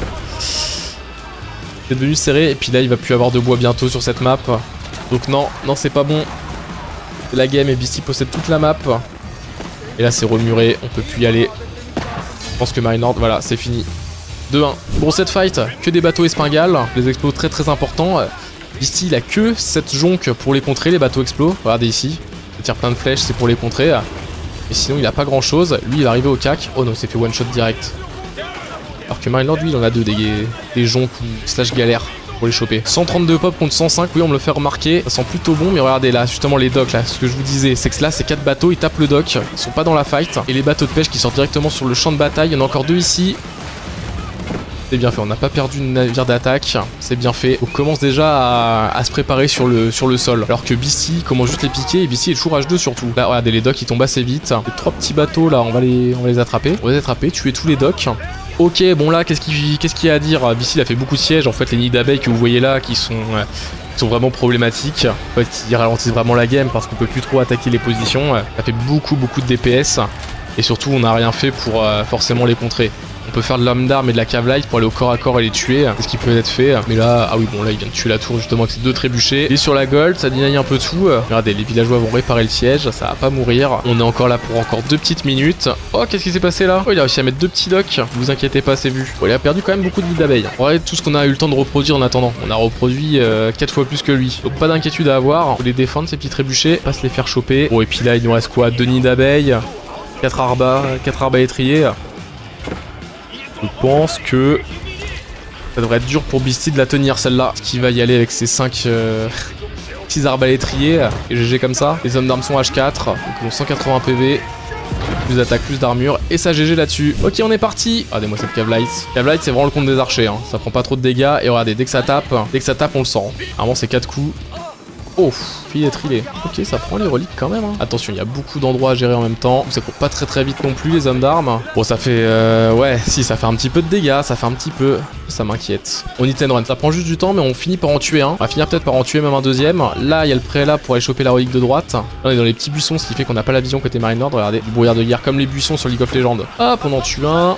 C'est devenu serré et puis là il va plus avoir de bois bientôt sur cette map. Donc non, non c'est pas bon. C'est la game et Beastie possède toute la map. Et là c'est remuré, on peut plus y aller. Je pense que Marine Lord, voilà, c'est fini. 2-1. Bon, cette fight, que des bateaux espingales, les explos très très importants. Beastie, il a que cette jonque pour les contrer, les bateaux explos. Regardez ici, il tire plein de flèches, c'est pour les contrer. Et sinon, il a pas grand chose. Lui, il va arriver au cac. Oh non, il s'est fait one shot direct. Alors que Marine Lord, lui, il en a 2, des jonques ou slash galères pour les choper. 132 pop contre 105, oui, on me le fait remarquer. Ça sent plutôt bon, mais regardez là, justement les docks là, ce que je vous disais, c'est que là, c'est 4 bateaux, ils tapent le dock, ils sont pas dans la fight. Et les bateaux de pêche qui sortent directement sur le champ de bataille, il y en a encore 2 ici. C'est bien fait, on n'a pas perdu de navire d'attaque, c'est bien fait. On commence déjà à se préparer sur le sol. Alors que Beastie commence juste les piquer, et Beastie est toujours H2 surtout. Là, regardez, les docks ils tombent assez vite. Les 3 petits bateaux là, on va les attraper. On va les attraper, tuer tous les docks. Ok, bon là, qu'est-ce qu'il y a à dire? Beastie il a fait beaucoup de sièges, en fait les nids d'abeilles que vous voyez là qui sont vraiment problématiques, en fait qui ralentissent vraiment la game parce qu'on peut plus trop attaquer les positions. Ça fait beaucoup de DPS et surtout on n'a rien fait pour forcément les contrer. On peut faire de l'homme d'arme et de la cavalier pour aller au corps à corps et les tuer. C'est ce qui peut être fait. Mais là, ah oui, bon, là, il vient de tuer la tour justement avec ses 2 trébuchets. Il est sur la gold, ça dinaille un peu tout. Regardez, les villageois vont réparer le siège, ça va pas mourir. On est encore là pour encore 2 petites minutes. Oh, qu'est-ce qui s'est passé là? Oh, il a réussi à mettre 2 petits docks. Vous inquiétez pas, c'est vu. Bon, il a perdu quand même beaucoup de vie d'abeilles. Regardez tout ce qu'on a eu le temps de reproduire en attendant. On a reproduit 4 fois plus que lui. Donc pas d'inquiétude à avoir. Faut les défendre, ces petits trébuchets. Pas se les faire choper. Bon, et puis là, il nous reste quoi? 2 nids d'abeilles. 4 arbalétriers. Je pense que ça devrait être dur pour Beastie de la tenir celle-là. Qui va y aller avec ses 5 6 arbalétriers et GG comme ça. Les hommes d'armes sont H4, donc ils ont 180 PV. Plus d'attaque, plus d'armure et ça GG là-dessus. Ok, on est parti. Regardez-moi cette Cavalight. Cavalight, c'est vraiment le compte des archers. Hein. Ça prend pas trop de dégâts et regardez, dès que ça tape, on le sent. Vraiment, c'est 4 coups. Oh, filet trilé. Ok, ça prend les reliques quand même. Hein. Attention, il y a beaucoup d'endroits à gérer en même temps. Ça court pas très vite non plus, les hommes d'armes. Bon, ça fait... ouais, si, ça fait un petit peu de dégâts. Ça fait un petit peu... Ça m'inquiète. On hit and run. Ça prend juste du temps, mais on finit par en tuer un. On va finir peut-être par en tuer même un deuxième. Là, il y a le prélat pour aller choper la relique de droite. Là, on est dans les petits buissons, ce qui fait qu'on n'a pas la vision côté Marine Nord. Regardez, du brouillard de guerre comme les buissons sur League of Legends. Hop, on en tue un.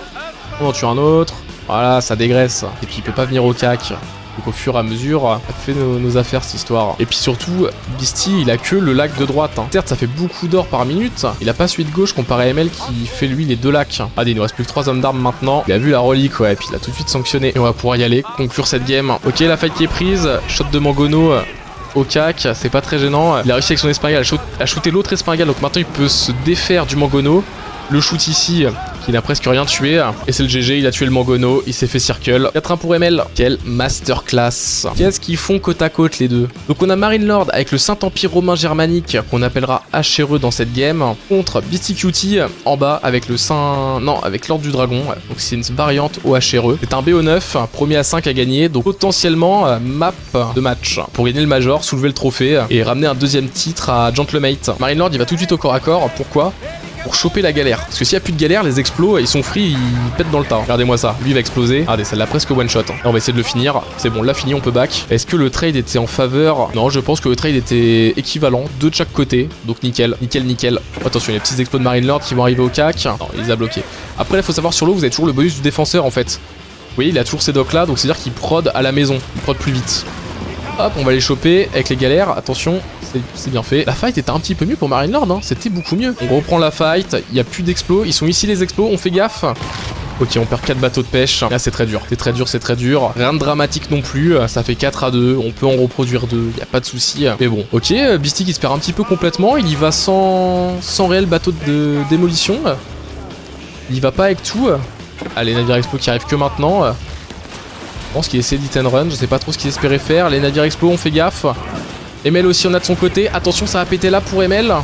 On en tue un autre. Voilà, ça dégraisse. Et puis, il peut pas venir au cac. Donc au fur et à mesure, ça fait nos affaires cette histoire. Et puis surtout, Beastie, il a que le lac de droite. Hein. Certes, ça fait beaucoup d'or par minute. Il a pas celui de gauche comparé à ML qui fait lui les 2 lacs. Ah, il nous reste plus que 3 hommes d'armes maintenant. Il a vu la relique, ouais, et puis il a tout de suite sanctionné. Et on va pouvoir y aller, conclure cette game. Ok, la fight qui est prise. Shot de Mangono au cac, c'est pas très gênant. Il a réussi avec son espingale à shooter l'autre espingale. Donc maintenant, il peut se défaire du Mangono. Le shoot ici, qui n'a presque rien tué. Et c'est le GG, il a tué le Mangono, il s'est fait circle. 4-1 pour ML. Quelle masterclass. Qu'est-ce qu'ils font côte à côte les deux? Donc on a Marine Lord avec le Saint-Empire romain germanique, qu'on appellera HRE dans cette game, contre Beastie Cutie en bas avec le Saint... Non, avec l'Ordre du Dragon. Donc c'est une variante au HRE. C'est un BO9, premier à 5 à gagner, donc potentiellement map de match. Pour gagner le Major, soulever le trophée et ramener un deuxième titre à Gentlemate. Marine Lord, il va tout de suite au corps à corps. Pourquoi? Pour choper la galère. Parce que s'il n'y a plus de galère, les explos, ils sont free, ils pètent dans le tas. Regardez-moi ça. Lui, il va exploser. Regardez, celle-là presque one shot. On va essayer de le finir. C'est bon, là fini, on peut back. Est-ce que le trade était en faveur? Non, je pense que le trade était équivalent. 2 de chaque côté. Donc nickel, nickel, nickel. Attention, il y a les petits explos de Marine Lord qui vont arriver au cac. Non, il les a bloqués. Après, il faut savoir, sur l'eau, vous avez toujours le bonus du défenseur en fait. Vous voyez, il a toujours ces docks là, donc c'est-à-dire qu'il prod à la maison. Il prod plus vite. Hop, on va les choper avec les galères. Attention, c'est bien fait. La fight était un petit peu mieux pour Marine Lord, hein. C'était beaucoup mieux. On reprend la fight, il n'y a plus d'explos. Ils sont ici les explos, on fait gaffe. Ok, on perd 4 bateaux de pêche. Là, c'est très dur. C'est très dur, c'est très dur. Rien de dramatique non plus. Ça fait 4-2. On peut en reproduire 2. Il n'y a pas de souci. Mais bon, ok. Beastie qui se perd un petit peu complètement. Il y va sans réel bateau de démolition. Il y va pas avec tout. Allez, navire explo qui arrive que maintenant. Je pense qu'il essaie d'hit and run. Je sais pas trop ce qu'il espérait faire. Les navires explo, on fait gaffe. ML aussi, on a de son côté. Attention, ça va péter là pour ML.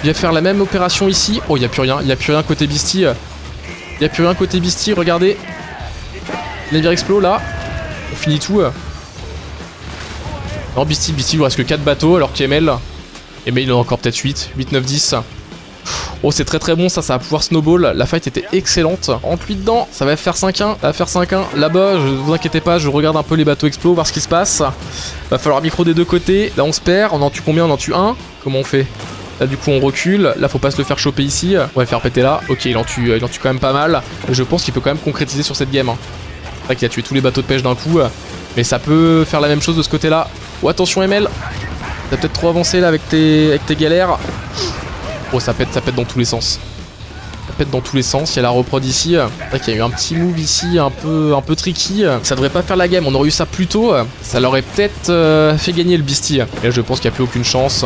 Il va faire la même opération ici. Oh, il n'y a plus rien. Il n'y a plus rien côté Beastie. Il n'y a plus rien côté Beastie. Regardez. Navire explo là. On finit tout. Non, Beastie, il lui reste que 4 bateaux alors qu'ML. ML, il en a encore peut-être 8. 8, 9, 10. Oh, c'est très très bon, ça va pouvoir snowball. La fight était excellente. Rentre lui dedans, ça va faire 5-1. Ça va faire 5-1. Là-bas, je vous inquiétez pas, je regarde un peu les bateaux explos, voir ce qui se passe. Va falloir micro des deux côtés. Là, on se perd. On en tue combien? On en tue un. Comment on fait? Là, du coup, on recule. Là, faut pas se le faire choper ici. On va le faire péter là. Ok, il en tue quand même pas mal. Je pense qu'il peut quand même concrétiser sur cette game. Hein. C'est vrai qu'il a tué tous les bateaux de pêche d'un coup. Mais ça peut faire la même chose de ce côté-là. Oh, attention, ML. T'as peut-être trop avancé là avec tes galères. Oh, ça pète dans tous les sens. Ça pète dans tous les sens. Il y a la reprod ici. C'est vrai qu'il y a eu un petit move ici, un peu tricky. Ça devrait pas faire la game. On aurait eu ça plus tôt. Ça l'aurait peut-être fait gagner le Beastie. Et là, je pense qu'il n'y a plus aucune chance.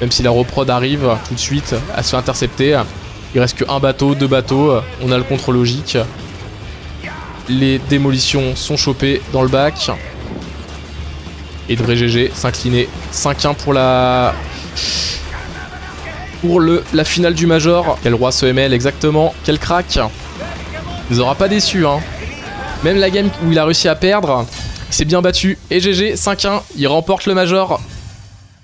Même si la reprod arrive tout de suite à se faire intercepter. Il reste que 1 bateau, 2 bateaux. On a le contre logique. Les démolitions sont chopées dans le bac. Et de vrai GG s'incliner. 5-1 pour la finale du Major. Quel roi ce ML exactement. Quel crack. Il nous aura pas déçu hein. Même la game où il a réussi à perdre, il s'est bien battu. Et GG 5-1, il remporte le Major.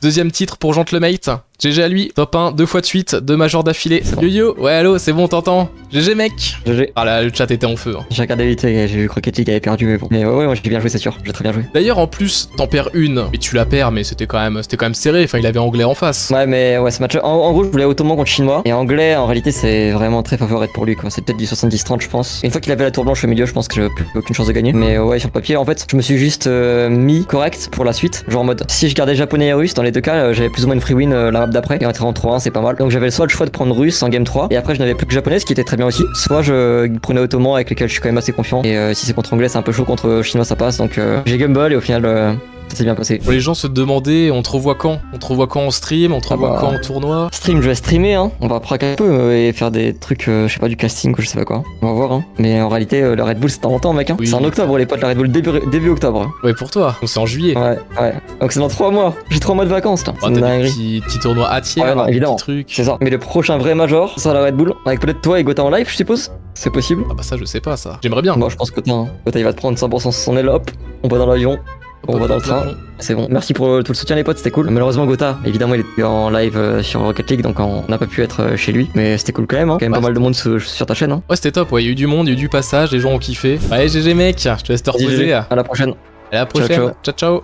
Deuxième titre pour Gentlemate. GG à lui, top 1, 2 fois de suite, 2 majors d'affilée. C'est bon. Yo-yo, ouais allô, c'est bon, t'entends? GG mec. GG. Ah là, le chat était en feu. Hein. J'ai regardé vite et j'ai vu que Rocket League avait perdu, mais bon. Mais ouais, moi j'ai bien joué, c'est sûr. J'ai très bien joué. D'ailleurs, en plus, t'en perds une, mais tu la perds, mais c'était quand même serré. Enfin, il avait anglais en face. Ouais, mais ouais, ce match. En gros, je voulais Ottoman contre Chinois. Et anglais, en réalité, c'est vraiment très favorable pour lui, quoi. C'est peut-être du 70-30, je pense. Une fois qu'il avait la tour blanche au milieu, je pense que j'avais plus aucune chance de gagner. Mais ouais, sur le papier, en fait, je me suis juste mis correct pour la suite. Genre en mode, si je gardais japonais et russe, dans les deux cas, j'avais plus ou moins une free win la map d'après. Et rentrer en 3-1, c'est pas mal. Donc j'avais soit le choix de prendre russe en game 3. Et après, je n'avais plus que japonais, ce qui était très bien aussi. Soit je prenais Ottoman avec lesquels je suis quand même assez confiant. Et si c'est contre anglais, c'est un peu chaud. Contre chinois, ça passe. Donc j'ai Gumball et au final. Ça s'est bien passé. Les gens se demandaient, on te revoit quand? On te revoit quand en stream? On te revoit quand en tournoi? Stream, je vais streamer, hein. On va praquer un peu et faire des trucs, je sais pas, du casting ou je sais pas quoi. On va voir, hein. Mais en réalité, le Red Bull, c'est dans longtemps, mec. Hein. Oui. C'est en octobre, les potes, la Red Bull, début octobre. Ouais, pour toi. Donc c'est en juillet. Ouais. Donc c'est dans 3 mois. J'ai 3 mois de vacances, là. Oh, C'est une t'as des dinguerie. petits tournois à tiers, Ouais, non, des évidemment. petits trucs. C'est ça. Mais le prochain vrai major, ça sera la Red Bull. Avec peut-être toi et Gotha en live, je suppose. C'est possible. Ah bah ça, je sais pas ça. J'aimerais bien. Bon, je pense que Gotha, il va te prendre 100% sur son aile, hop. On va dans l'avion. On va dans le train. C'est bon. Merci pour tout le soutien les potes, c'était cool. Malheureusement Gotha, évidemment il était en live sur Rocket League donc on n'a pas pu être chez lui. Mais c'était cool quand même, hein. Quand même pas mal de monde sur ta chaîne. Hein. Ouais c'était top, ouais, il y a eu du monde, il y a eu du passage, les gens ont kiffé. Ouais GG mec, je te laisse te reposer. À la prochaine. À la prochaine, ciao ciao.